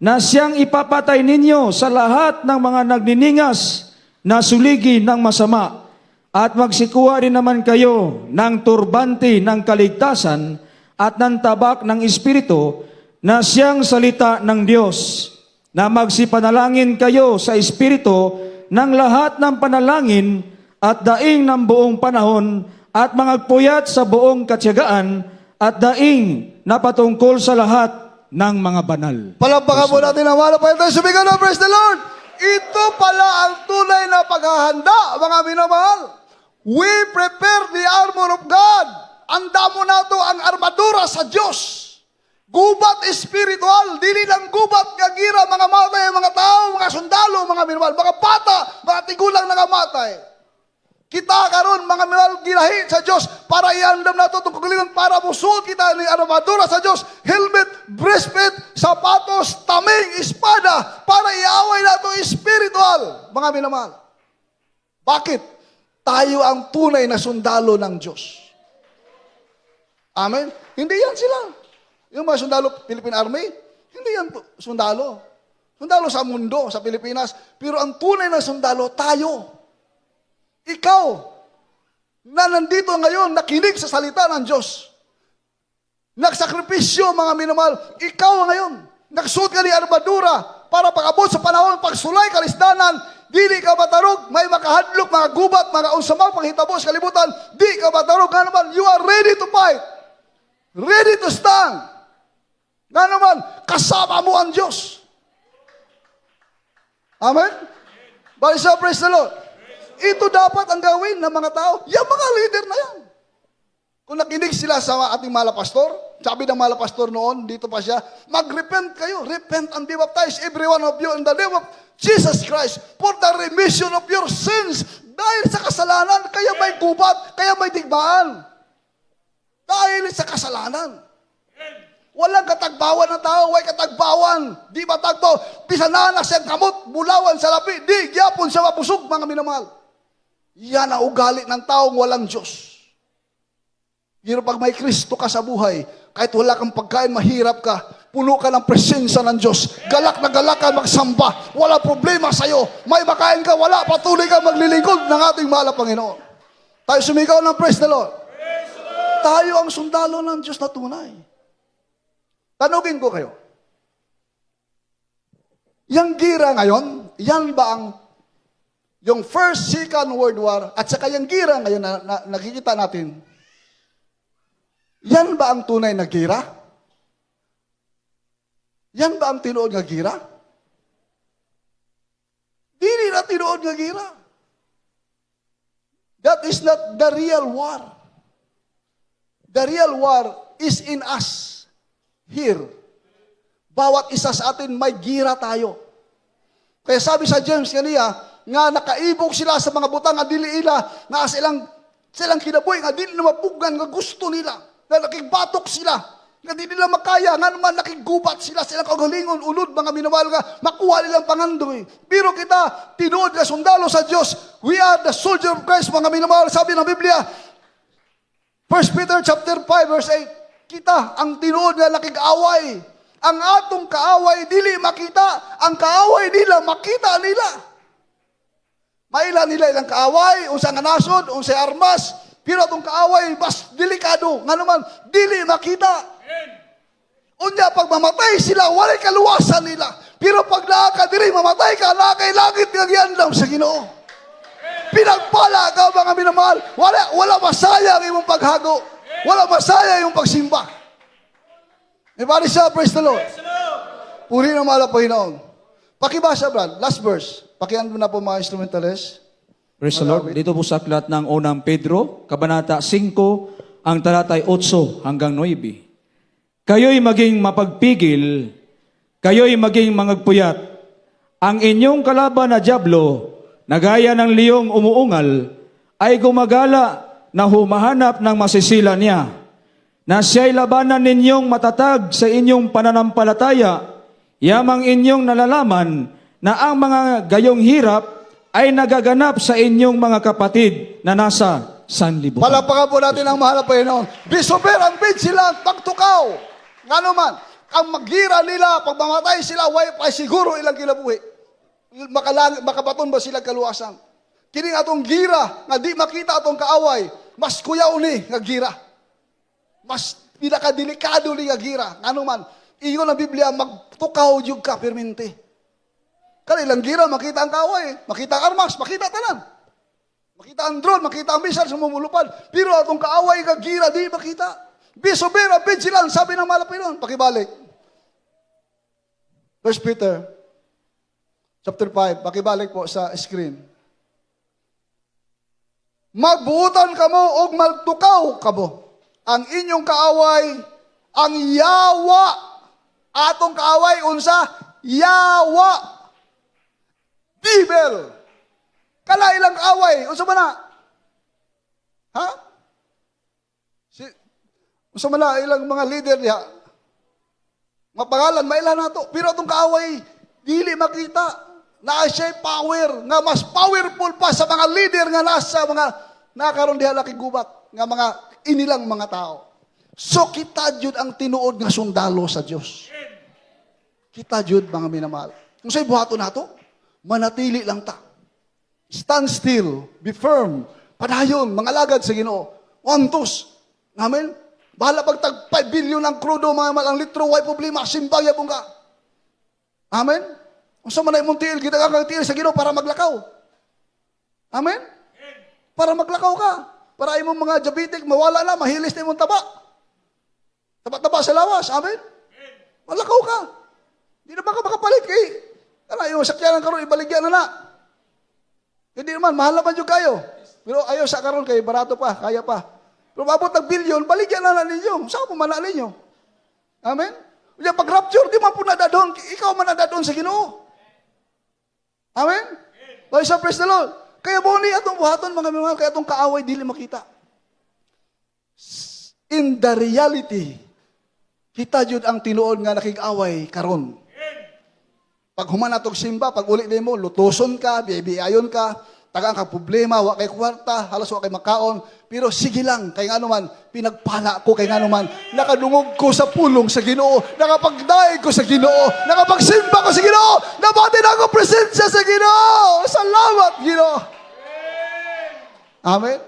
na siyang ipapatay ninyo sa lahat ng mga nagniningas na suligi ng masama. At magsikuha rin naman kayo ng turbante ng kaligtasan at ng tabak ng Espiritu na siyang salita ng Diyos, na magsipanalangin kayo sa Espiritu ng lahat ng panalangin at daing ng buong panahon at mangagpuyat sa buong katsiyagaan at daing na patungkol sa lahat ng mga banal. Palampakan po natin ang mahal na Panginoon. Sumigaw na, praise the Lord. Ito pala ang tunay na paghahanda, mga minamahal. We prepare the armor of God. Anda mo na ito ang armadura sa Diyos. Gubat espiritual, dili lang gubat gagira, mga matay, mga tao, mga sundalo, mga minamahal, mga bata, mga tigulang nakamatay. Kita karon mga minamahal gilahi sa Dios para iandam nato itong kagalingon para musuot kita ni armadura sa Dios, helmet, breastplate, sapatos, taming, espada para iaway nato spiritual. Mga minamahal. Bakit? Tayo ang tunay na sundalo ng Diyos. Amen? Hindi yan sila. Yung mga sundalo, Philippine Army, hindi yan sundalo. Sundalo sa mundo, sa Pilipinas. Pero ang tunay na sundalo, tayo. Ikaw, na nandito ngayon, nakinig sa salita ng Diyos. Nagsakripisyo, mga minamahal. Ikaw ngayon, nagsuot ka ni armadura para pag-abot sa panahon, pagsulay kalisdanan, dili ka matarog, may makahadlok, mga gubat, mga unsamang panghitabo sa kalibutan, di ka matarog. Nga naman, you are ready to fight. Ready to stand. Nga naman, kasama mo ang Diyos. Amen? Balisa, praise the Lord. Ito dapat ang gawin ng mga tao. Yung mga leader na yan. Kung nakinig sila sa ating malapastor, sabi ng malapastor noon, dito pa siya, mag-repent kayo. Repent and be baptized, every one of you, in the name of Jesus Christ, for the remission of your sins. Dahil sa kasalanan, kaya may gubat, kaya may digmaan. Dahil sa kasalanan. Walang katagbawan ng tao, way katagbawan. Di matagto, pisananak siyang kamot, bulawan sa lapi, di gyapon sa mapusog, mga minamahal. Yan ang ugali ng taong walang Diyos. Pero pag may Kristo ka sa buhay, kahit wala kang pagkain, mahirap ka, puno ka ng presensya ng Diyos, galak na galak ka magsamba, wala problema sa'yo, may makain ka, wala, patuloy ka maglilingkod ng ating mahal na Panginoon. Tayo sumigaw ng praise the Lord. Tayo ang sundalo ng Diyos na tunay. Tanugin ko kayo, yung gira ngayon, yan ba ang yung First, Second World War, at saka yung gira ngayon na nakikita natin, yan ba ang tunay na gira? Yan ba ang tinuod nga gira? Dili na tinuod nga gira. That is not the real war. The real war is in us. Here. Bawat isa sa atin may gira tayo. Kaya sabi sa James kaniya, nga nakaibog sila sa mga butang nga dili ila, nga silang kinabuhi, nga dili na mapugan, nga gusto nila, nga nakigbatok sila, nga dili nila makaya, nga naman nakigubat sila, silang kagalingon, ulod, mga minamahal nga, makuha nilang pangandoy. Pero kita, tinuod na sundalo sa Diyos, we are the soldier of Christ, mga minamahal, sabi ng Biblia, 1 Peter chapter 5, verse 8, kita, ang tinuod na nakig-away, ang atong kaaway, dili makita, ang kaaway nila, makita nila. Maila nila ilang kaaway, unsang nasod, unsay armas, pero itong kaaway, mas delikado. Nga naman, dili makita. Unya, pag mamatay sila, walay kaluwasan nila. Pero pag nakakadiri, mamatay ka, nakay-langit nagyandam sa Ginoo. Pinagpala ka, mga minamahal. Wala masaya ang imong paghago. Wala masaya yung pagsimba. Everybody say, praise the Lord. Puri ng mahal na Panginoon. Pakibasa, Brad. Last verse. Pakihan mo na po mga instrumentalist. Praise the Lord. Dito po sa aklat ng unang Pedro, Kabanata 5, ang talatay 8 hanggang 9. Kayo'y maging mapagpigil, kayo'y maging mangagpuyat. Ang inyong kalaban na dyablo, na gaya ng liyong umuungal, ay gumagala na humahanap ng masisila niya, na siya'y labanan ninyong matatag sa inyong pananampalataya, yamang inyong nalalaman na ang mga gayong hirap ay nagaganap sa inyong mga kapatid na nasa sanlibutan. Palapakan po natin ang mahal na Panginoon. Bisober ang bid sila, pagtukaw. Nga naman, ang maghira nila, pag mamatay sila, ay siguro ilang kinabuhi. Makabaton ba sila kaluwasan? Kining atong gira, nga di makita atong kaaway, mas kuyaw ni nga gira. Mas pinakadelikado ni nga gira. Nga naman, iyon ang Biblia, magtukaw yung ka, permente. Kanilang gira, makita ang kaway, makita ang armas, makita tanan. Makita ang drone, makita ang missile sa mumulupad. Pero atong kaaway kag gira, di makita. Bisobera, vigilant, sabi ng malapit nun. Pakibalik. 1 Peter, chapter 5, pakibalik po sa screen. Magbuutan kamo o magtukaw kamo. Ang inyong kaaway, ang yawa. Atong kaaway, unsa? Yawa. Devil. Kalailang kaaway. Unsa ba na? Ha? Sa mga ilang mga leader niya, mga pangalan, mailan na to. Pero itong kaaway, dili makita na siya power, nga mas powerful pa sa mga leader nga nasa mga nakaroon diha laki gubat, nga mga inilang mga tao. So kita jud ang tinuod nga sundalo sa Dios. Kita jud mga minamahal. Kung sa'y buhato na to, manatili lang ta. Stand still, be firm, padayon, mga lagad sa Ginoo. Wantos. Amen? Bahala pag tag 5 billion ang krudo, mga malang litro, way problema, simbaya pong ka. Amen? Kung sa manay mong tiil, kita kang tiil sa Ginoo para maglakaw. Amen? Para maglakaw ka. Para imong mga diabetic, mawala na, mahilis na imong taba. Taba-taba sa lawas. Amen? Malakaw ka. Hindi naman ka makapalit kay, yung sakyanan karon ibaligyan na na. Hindi naman, mahal naman yung kayo. Pero ayaw sa karon kay barato pa, kaya pa. Pero mabot ng bilyon, baligyan na ninyo. Saan mo man ninyo? Amen? Kaya pag rapture, di man po nadadon. Ikaw man nadadon sa Ginoo. Amen? By sa praise the Lord. Kaya mo ni atong buhaton, mga minamahal, kaya atong kaaway, dili makita. In the reality, kita jud ang tinuod nga nakig-away karon. Pag human atong simba, pag uli mo, lutoson ka, biyayon ka, tagaan ka problema, wa kay kwarta, halos wa kay makaon, pero sige lang, kay nga naman, pinagpala ko, kay nga naman, nakadungog ko sa pulong sa Ginoo, nakapagdaig ko sa Ginoo, nakapagsimba ko sa Ginoo, nabati na ako presensya sa Ginoo. Salamat, Ginoo. Amen?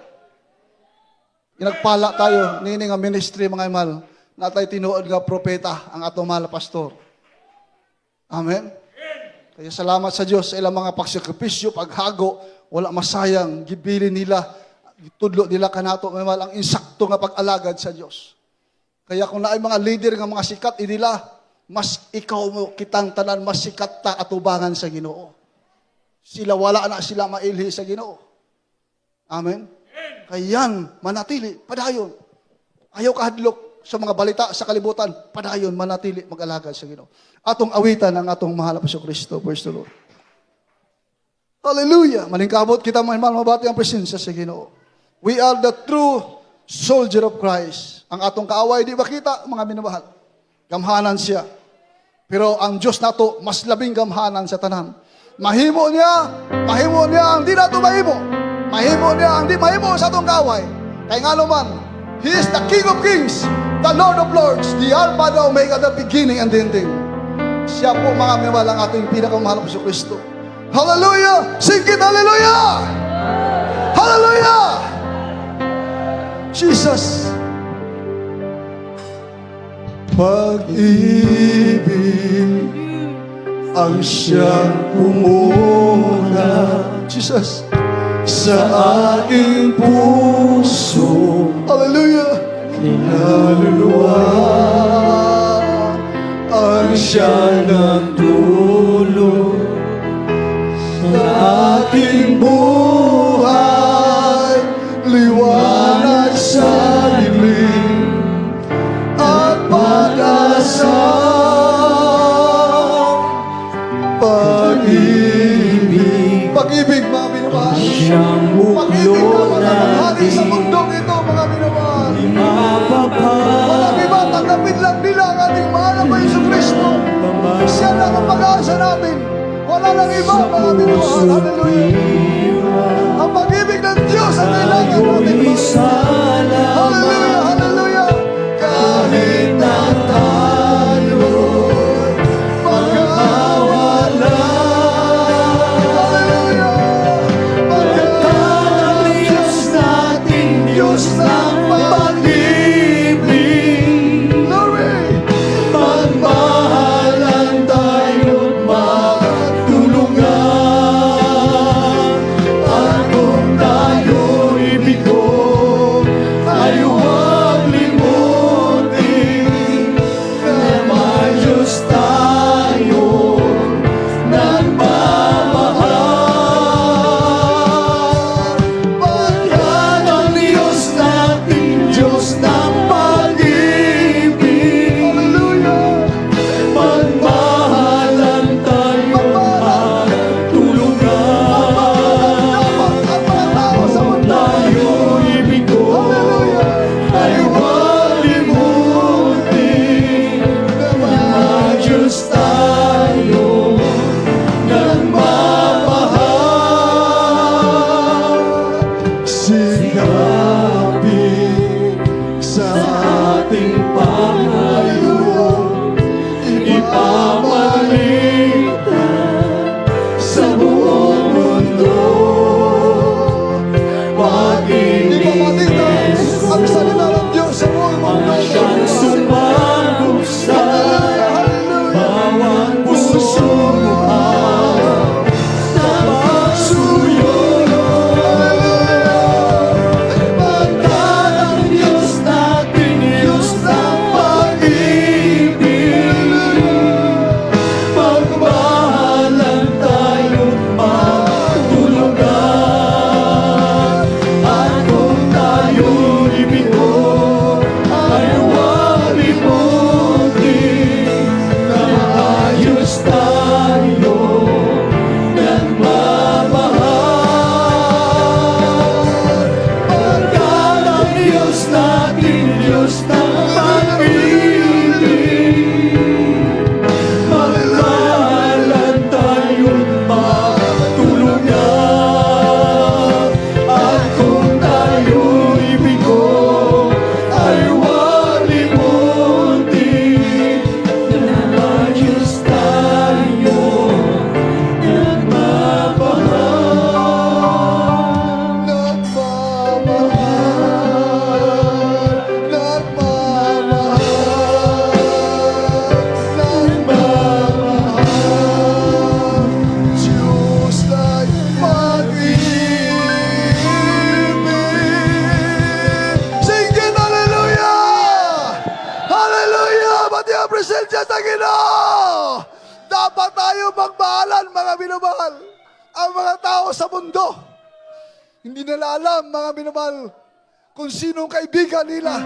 Pinagpala tayo, nini nga ministry, mga imal, na tayo tinuod nga propeta, ang atong mahal na pastor. Amen? Kaya salamat sa Diyos sa ilang mga pagsakripisyo, paghago, wala masayang, gibili nila, tudlo nila kanato, may malang insakto nga pag-alagad sa Diyos. Kaya kung naay mga leader nga mga sikat, inila, mas ikaw mo kitang tanan, mas sikat ta atubangan sa Ginoo. Sila wala na sila mailhi sa Ginoo. Amen? Kaya yan, manatili, padayon. Ayaw kahadlok sa mga balita sa kalibutan, padayon, manatili, mag-alagad sa Ginoo. Atong awitan ang atong mahal na Pastor Kristo. Praise the Lord. Hallelujah! Maningkabot kita mga mahal, mabati ang presensya sa Ginoo. We are the true soldier of Christ. Ang atong kaaway, di ba kita, mga minamahal? Gamhanan siya. Pero ang Diyos nato, mas labing gamhanan sa tanan. Mahimo niya ang di nato mahimo. Mahimo niya ang di mahimo sa atong kaaway. Kaya nga naman, He is the King of Kings, the Lord of Lords, the Alpha, the Omega, the beginning and the ending. Siya po mga minamahal ang ating pinakamahal na Pastor Kristo. Hallelujah! Sing it, hallelujah! Hallelujah! Jesus! Pag-ibig ang siyang umuna, Jesus, sa aking puso. Hallelujah! Kinaluluwa ang siyang nagdulot sa aking buhay, liwanag sa dilim at pag-asa. Pag-ibig, pag-ibig, mga minamahal. Pag-ibig na maghahari sa mundong ito, mga minamahal. Walang iba, tanggapin lang nila ang ating mahal na Panginoon Kristo. Siya lang ang pag-asa natin. Wala lang iba, mga minamahal. Hallelujah. Ang pag-ibig ng Diyos ang kailangan natin. Hallelujah, hallelujah. Kahit na tayo'y magkawala. Hallelujah. Pagkatan ang Diyos natin, Diyos ng pag-ibig. Glory. Magmahalan tayo't at kung tayo'y bigo, ayuhan dapat tayo magmahalan, mga minamahal. Ang mga tao sa mundo, hindi nila alam, mga minamahal, kung sinong kaibigan nila.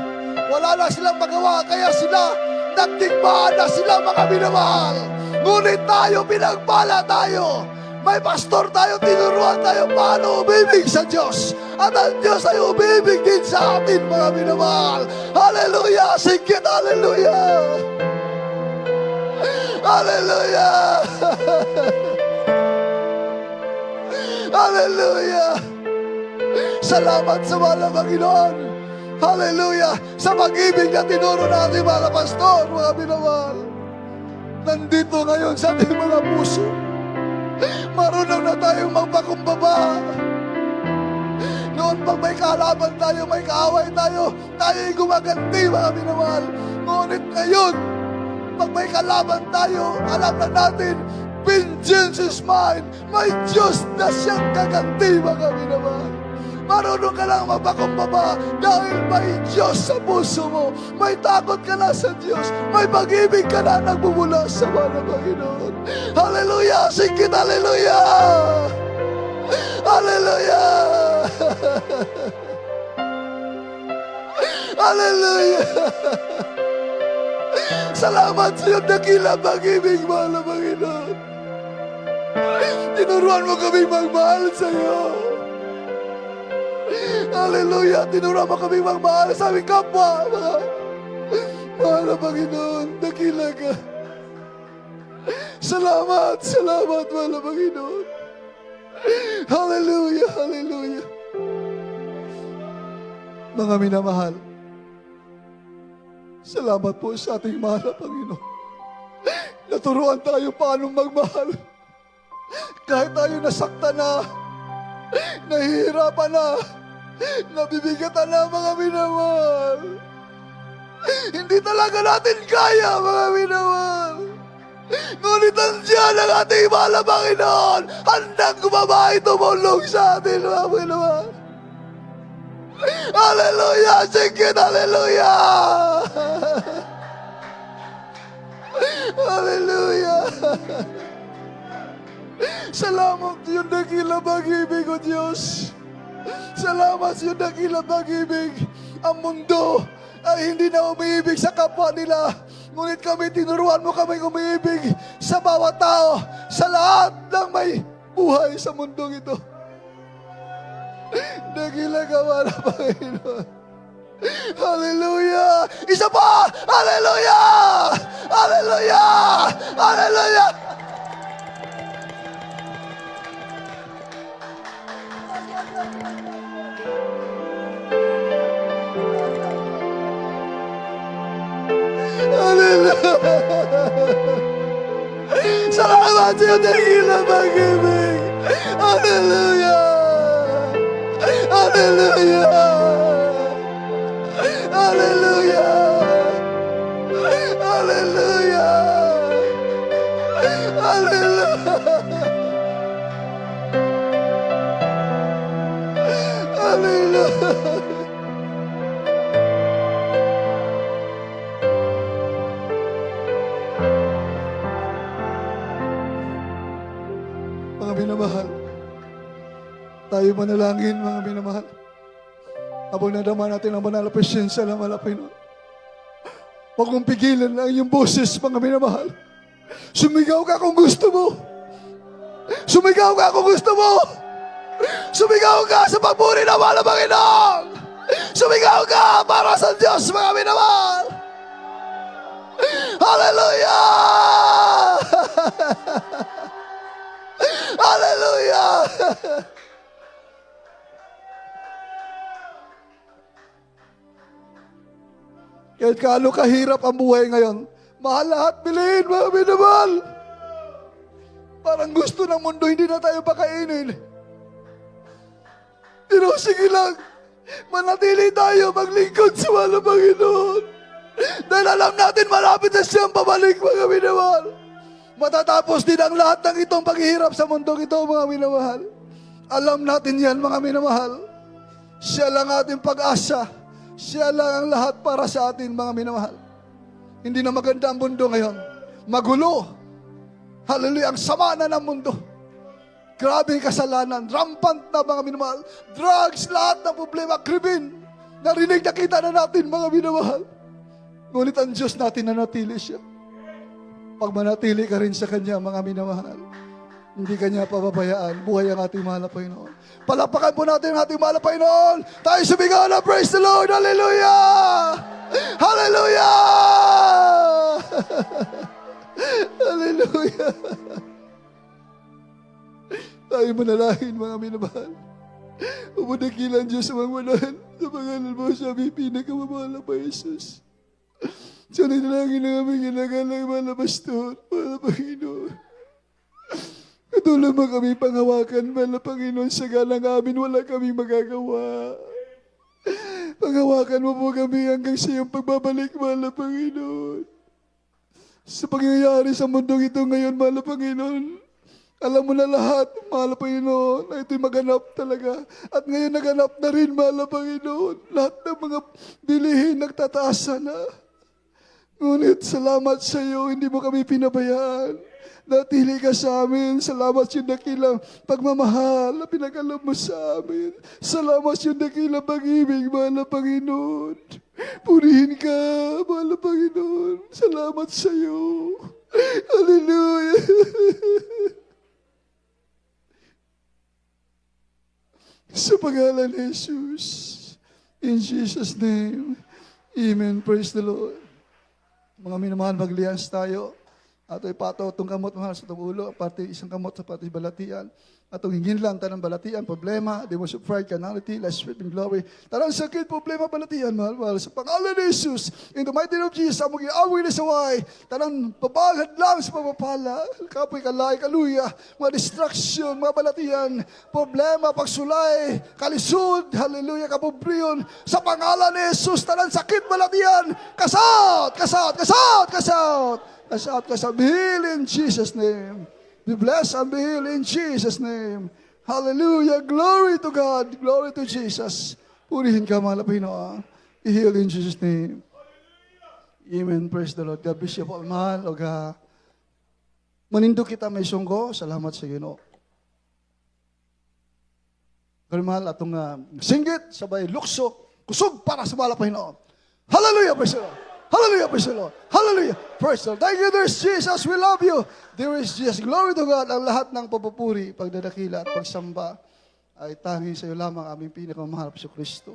Wala na silang magawa, kaya sila nagtigmaan na sila, mga minamahal. Ngunit tayo, pinagpala tayo. May pastor tayo, tinuruan tayo paano umibig sa Diyos. At ang Diyos ay umibig din sa atin, mga minamahal. Hallelujah! Sikit, hallelujah! Hallelujah! Hallelujah! Salamat sa mahal na Panginoon. Hallelujah! Sa pag-ibig na tinuro natin, mga pastor, mga minamahal. Nandito ngayon sa ating mga puso. Marunong na tayong magpakumbaba. Noon pag may kalaban tayo, may kaaway tayo, tayo'y gumaganti, mga minamahal. Ngunit ngayon, pag may kalaban tayo, alam na natin, vengeance is mine. May Diyos na siyang kaganti, mga minamahal. Marunong ka lang mapakumbaba dahil may Diyos sa puso mo. May takot ka na sa Diyos. May pag-ibig ka na nagbubula sa mga Panginoon. Hallelujah! Sikit, hallelujah! Hallelujah! Hallelujah! Salamat sa iyong dakilang pag-ibig, mahal na Panginoon. Tinuruan mo kami magmahal sa iyo. Hallelujah! Tinuruan mo kami magmahal sa aming kapwa. Mahal na Panginoon, dakila ka. Salamat, salamat, mahal na Panginoon. Hallelujah, hallelujah. Mga minamahal, salamat po sa ating mahal na Panginoon. Naturuan tayo paano magmahal. Kahit tayo nasaktan na, nahihirapan na, nabibigatan na, mga minamahal. Hindi talaga natin kaya, mga minamahal. Ngunit nandiyan ang ating mahal na Panginoon. Handang gumabay, tumulong sa atin, mga minamahal. Hallelujah! Sige, hallelujah! Hallelujah! Salamat sa iyong dakilang pag-ibig, O Diyos. Salamat sa iyong dakilang pag-ibig. Ang mundo ay hindi na umiibig sa kapwa nila. Ngunit kami, tinuruan mo kami umiibig sa bawat tao, sa lahat ng may buhay sa mundong ito. Dakila ka, mga Panginoon. Hallelujah! Isa pa! Hallelujah! Hallelujah! Hallelujah! Hallelujah! Salamat sa iyo, dakilang pag-ibig! Hallelujah! Hallelujah! Hallelujah! Hallelujah! Hallelujah! Hallelujah! Mga minamahal, tayo manalangin, mga minamahal. Habang nadama natin ang banal na presensya ng mahal na Panginoon. Huwag mong pigilan ang iyong boses, mga minamahal. Sumigaw ka kung gusto mo. Sumigaw ka kung gusto mo. Sumigaw ka sa pagpuri ng mahal na Panginoon. Sumigaw ka para sa Diyos, mga minamahal. Hallelujah! Hallelujah! Kahit kaano kahirap ang buhay ngayon, mahal lahat bilhin, mga minamahal. Parang gusto ng mundo, hindi na tayo pakainin. Pero sige lang, manatili tayo maglingkod sa mahal na Panginoon. Dahil alam natin malapit na siyang pabalik, mga minamahal. Matatapos din ang lahat ng itong paghihirap sa mundong ito, mga minamahal. Alam natin yan, mga minamahal. Siya lang ating pag-asa. Siya lang ang lahat para sa atin, mga minamahal. Hindi na maganda ang mundo ngayon. Magulo. Hallelujah, ang sama na ng mundo. Grabe yung kasalanan, rampant na mga minamahal. Drugs, lahat ng problema, krimen. Narinig nakita na natin mga minamahal. Ngunit ang Diyos natin nanatili siya. Pag manatili ka rin sa Kanya, mga minamahal, hindi Kanya pababayaan. Buhay ang ating mahal na Panginoon. Palapakan po natin ang ating mahal na Panginoon. Tayo sumigaw na, praise the Lord, hallelujah! Hallelujah! Hallelujah! Tayo manalangin, mga minamahal. Umadakilan Diyos sa mga manahal. Sa pangalan mo, sabi, pinakamamahal na pa, Jesus. Sa nalangin ng aming ginagalang mahal na pastor, mahal na Panginoon. Patuloy mo kami panghawakan, mahal na Panginoon, sa galang amin, wala kaming magagawa. Panghawakan mo po kami hanggang sa iyong pagbabalik, mahal na Panginoon. Sa pangyayari sa mundong ito ngayon, mahal na Panginoon, alam mo na lahat, mahal na Panginoon, na ito'y maganap talaga. At ngayon naganap na rin, mahal na Panginoon. Lahat ng mga bilihin nagtataasa na. Ngunit salamat sa iyo, hindi mo kami pinabayaan. Natili ka sa amin. Salamat sa iyong dakilang pagmamahal na pinagalam mo sa amin. Salamat sa iyong dakilang pag-ibig, mahal na Panginoon. Purihin ka, mahal na Panginoon. Salamat sa iyo. Hallelujah. Sa pangalan ni Jesus. In Jesus' name. Amen. Praise the Lord. Mga minamahal, magliyans tayo. Ato ipato itong kamot mahal sa itong ulo. Pati isang kamot sa pati balatian. Atong hingin lang tanang balatian, problema, demotion, pride, carnality, lust, spirit, and glory. Tanang sakit, problema, balatian, mahal. Sa pangalan ni Jesus, in the mighty name of Jesus, among iawi na saway, tanang babagad lang sa pagpapala, kapoy, kalay, kaluya, mga distraction, mga balatian, problema, pagsulay, kalisod, hallelujah, kapobriyon, sa pangalan ni Jesus, tanang sakit, balatian, kasaut, kasaut, kasaut, kasaut, kasaut, kasaut, be healed in Jesus' name. Be blessed and be healed in Jesus' name. Hallelujah. Glory to God. Glory to Jesus. Purihin ka, mahal na Panginoon. Be healed in Jesus' name. Amen. Praise the Lord. God bless you po, mahal. O manindo kita may sunggo. Salamat sa Ginoo. Pero mahal, atong singgit, sabay lukso, kusog para sa mahal na Panginoon. Hallelujah. Praise the Lord. Hallelujah, praise the Lord. Hallelujah, praise the Lord. Thank you, dear Jesus. We love you. There is Jesus. Glory to God. Ang lahat ng papupuri, pagdadakila at pagsamba ay tangi sa iyo lamang aming pinakamahal po sa Kristo.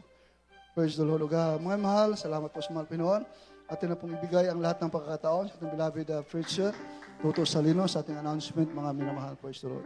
Praise the Lord. Mga mahal, salamat po sa mahal Pinoon. Atin na pong ibigay ang lahat ng pagkakataon sa ating beloved preacher, Dr. Salino, sa ating announcement, mga minamahal. Praise the Lord.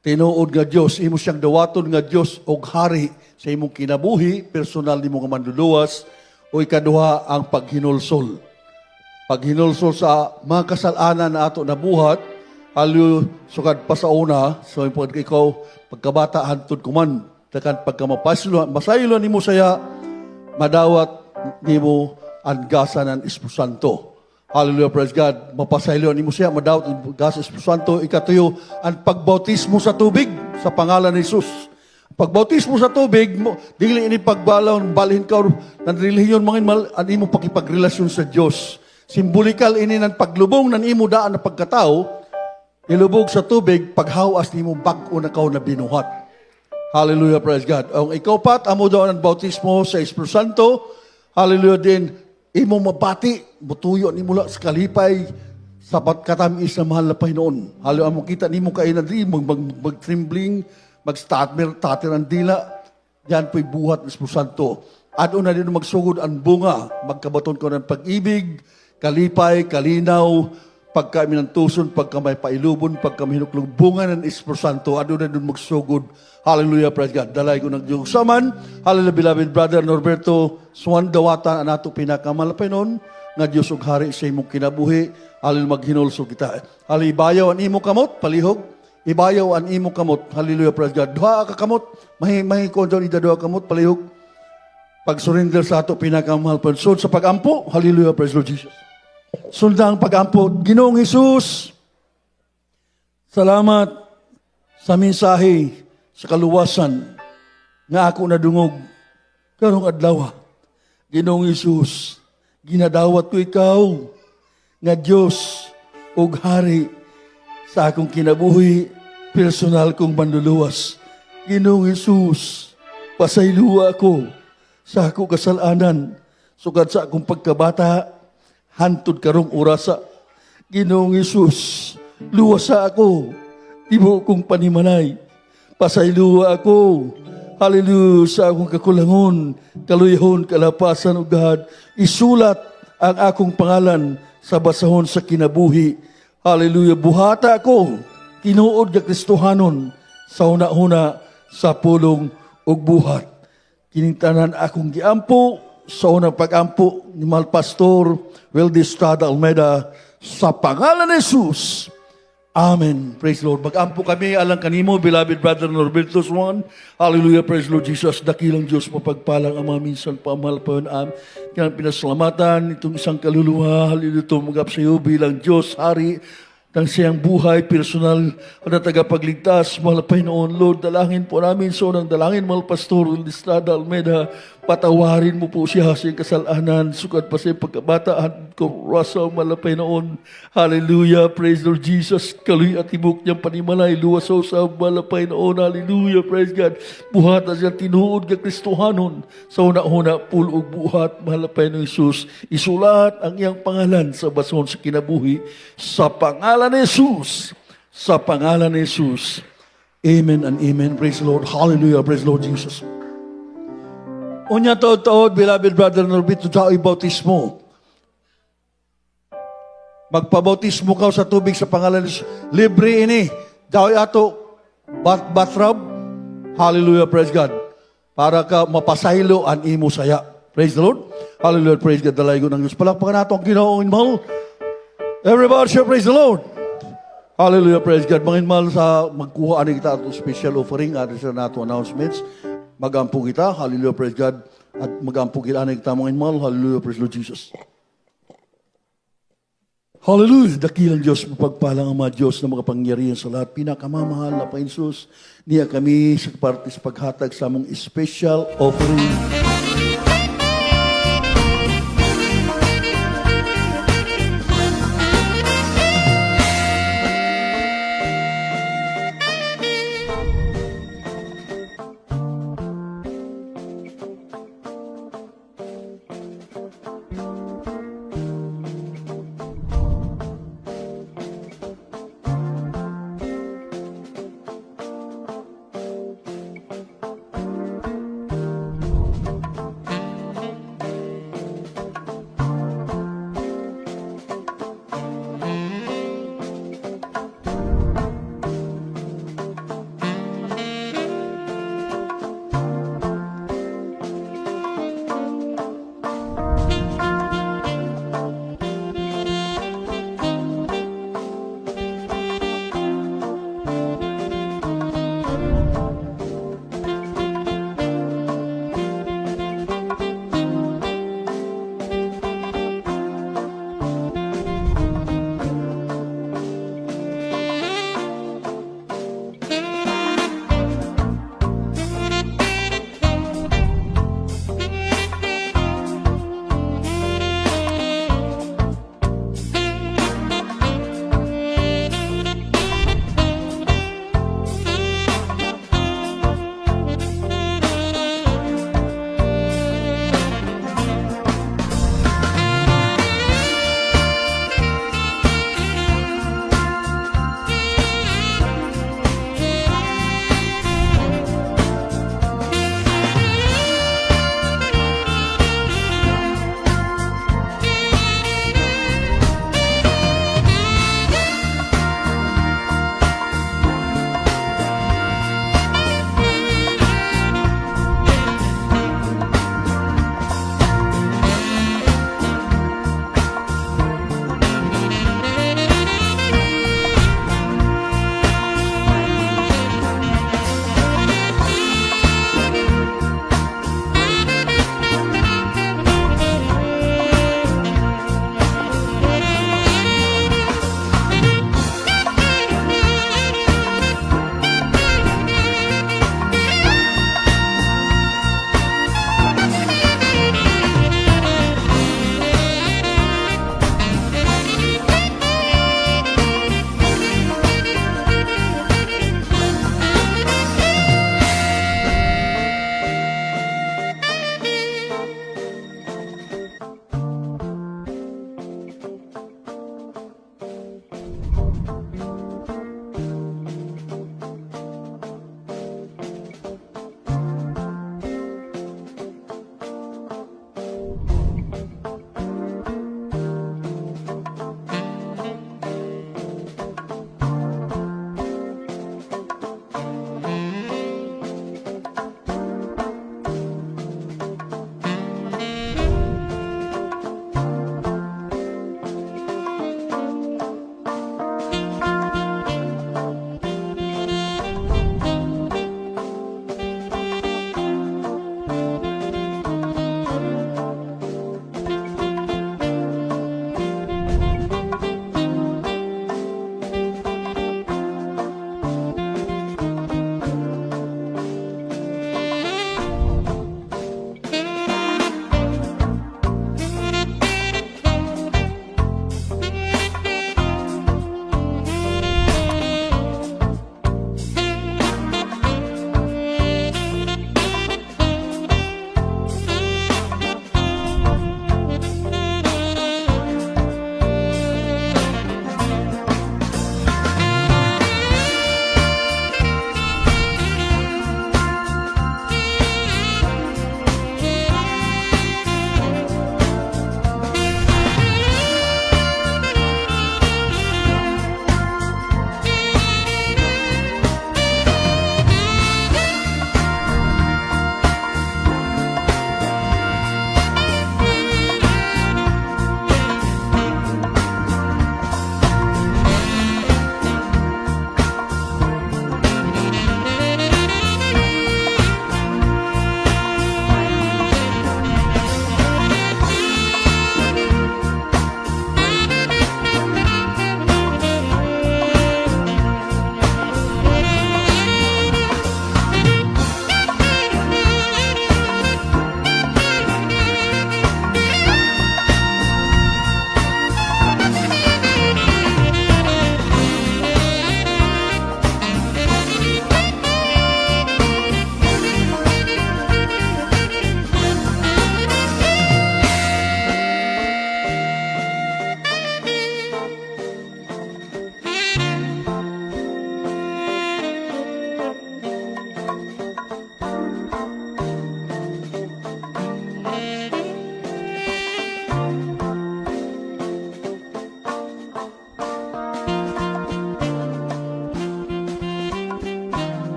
Tinuod nga Dios, imo siyang dawaton nga Dios og hari sa imong kinabuhi, personal nimo nga manluluwas, o ikaduha ang paghinulsol. Paghinulsol sa mga kasalanan na ato nabuhat, aliw sukad pa sa una, so ikaw pagkabata hantod kuman, takan masaylo nimo saya, madawat nimo ang gasa ng Espiritu Santo. Hallelujah, praise God. Mapasaylo ni mo siya, madawat ang gas Espiritu Santo. Ikatuyo, ang pagbautismo sa tubig sa pangalan ni Jesus. Pagbautismo sa tubig, dili ini pagbalaw, balhin ka, ng relihiyon, mga ang imo pakipagrelasyon sa Diyos. Simbolikal ini ng paglubong ng imo daan na pagkatao, ilubog sa tubig, paghawas ni mo bag-o na kao na binuhat. Hallelujah, praise God. Ang ikaw pat, amo daw ang bautismo sa Espiritu Santo. Hallelujah din. Imo mabati, butuyo ni mula sa kalipay, sapat katamis na mahal na Panginoon. Hallelujah, amo kita ni mo kainadri, mag-trembling, mag-tatir ang dila. Yan po'y buhat ng Espiritu Santo. At una din magsugod ang bunga, magkabaton ko ng pag-ibig, kalipay, kalinaw, pagka minantuson, pagka may pailubon, pagka mahinuklong bunga ng Espiritu Santo, ano na doon magsugod. Hallelujah, praise God. Dalay ko ng Diyos saman. Hallelujah, beloved brother Norberto Swan Dawatan, anato pinakamalapay noon, nga Diyos ug hari sa imong kinabuhi. Hallelujah, maghinulso kita. Hallelujah, ibayaw ang imo kamot, palihog. Ibayaw ang imo kamot. Hallelujah, praise God. Duha ka kamot, mahi konjon ida duha kamot, palihog. Pag-surrender sa ato pinakamahal pansod sa pag-ampo. Hallelujah, praise Lord Jesus. Sundang pag-ampo, Ginoong Hesus, salamat sa mensahe sa kaluwasan nga ako nadungog karong adlaw. Ginoong Hesus, ginadawat ko ikaw nga Dios ug hari sa akong kinabuhi, personal kong manluluwas. Ginoong Hesus, pasayloa ako sa akong kasalanan, sugad sa akong pagkabata, hantod karong orasa. Ginoong Hesus, luwasa ako, tibo kong panimanay, pasayloa ako, hallelujah, sa akong kakulangon, kaluyahon, kalapasan o God, isulat ang akong pangalan sa basahon sa kinabuhi. Hallelujah, buhata ako, tinuod ka Kristohanon, sa una-una, sa pulong o buhat. Kinintanan akong giampo, sa unang pag-ampo ni Mahal Pastor Weldy Estrada Almeida, sa pangalan ni Jesus. Amen. Praise Lord. Mag-ampo kami alang kanimo, beloved brother Norberto Swan. Hallelujah. Praise Lord Jesus. Dakilang Diyos mapagpalang ama minsan pamahal pa yun. Kaya pinasalamatan itong isang kaluluwa. Hallelujah. Tumagap sa iyo bilang Diyos, Hari, ng siyang buhay, personal at tagapagligtas. Mahal Panginoon, Lord, dalangin po namin sa unang dalangin, Mahal Pastor Weldy Estrada Almeida, patawarin mo po siya sa iyong kasalanan, sukat pa sa iyong pagkabataan ko, rasa, Mahal Panginoon. Hallelujah, praise Lord Jesus, kaluy at tibok niyang panimalay, luwasaw sa Mahal Panginoon. Hallelujah, praise God. Buhat na siyang tinuod ka Kristohanon, sa una-una, pulog buhat, Mahal Panginoon Jesus, isulat ang iyang pangalan sa basahon sa kinabuhi, sa pangalan ni Jesus, sa pangalan ni Jesus. Amen and amen. Praise the Lord. Hallelujah. Praise the Lord Jesus. Unya taod-taod, beloved brother Norberto, sa bautismo. Magpabautismo ka sa tubig sa pangalan ni Jesus. Libre ini. Daw ato bathtub. Hallelujah. Praise God. Para ka mapasaylo ang imo saya. Praise the Lord. Hallelujah. Praise God. Dalay ko ng Diyos. Palakpakan nato ang Ginoong mahal. Everybody shall praise the Lord. Hallelujah, praise God. Mga mahal sa magkuha ani kita ato special offering, ato sa nato announcements. Magampo kita, hallelujah, praise God. At magampo kita ani kita mga mahal, hallelujah, praise Lord Jesus. Hallelujah, dakilang Diyos, mapagpalang Ama Diyos na makapangyarihan sa lahat. Pinakamamahal na Panginoon, niya kami sa parte sa paghatag sa among special offering.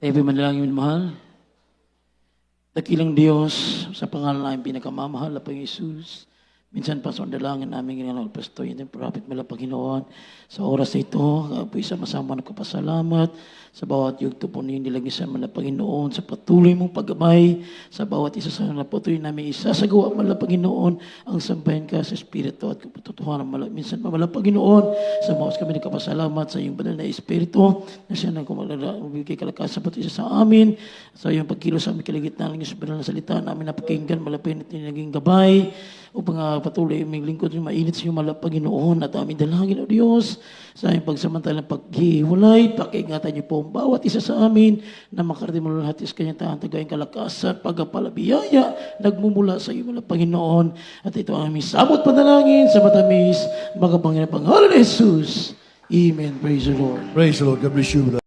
Tayo manalangin, mahal. Dakilang Diyos, sa pangalan namin pinakamamahal na Panginoon Jesus, minsan pa sa dalangin namin ginagawa pastor, yun yung prophet mula Panginoon. Sa oras na ito, po isa masama na kapasalamat sa bawat yugto po ninyo nilagay sa mga Panginoon, sa patuloy mong paggabay, sa bawat isa sa mga patuloy namin isasagawa mala Panginoon, ang sambahin ka sa Espiritu at kapatutuhan mala. Minsan pa mala Panginoon, sa mga kami nagkapasalamat sa iyong banal na Espiritu, na siya nang kumagigay kalakasan pati isa sa amin, sa iyong pagkilos sa aming kaligitnaan ng iyong banal na salita, namin napakinggan, malapin at naging gabay, upang patuloy aming lingkod yung mainit sa iyong mala Panginoon at aming dalangin o Diyos, sa iyong pagsamantalang paghiwalay, pakiingatan niyo po ang bawat isa sa amin na makarating mo lahat is kanyang tahan tagayang kalakasan, pagpalabiyaya, nagmumula sa iyo mula Panginoon. At ito ang aming sabot panalangin sa matamis, mga pangalan ni Jesus. Amen. Praise the Lord. Praise the Lord. God bless you.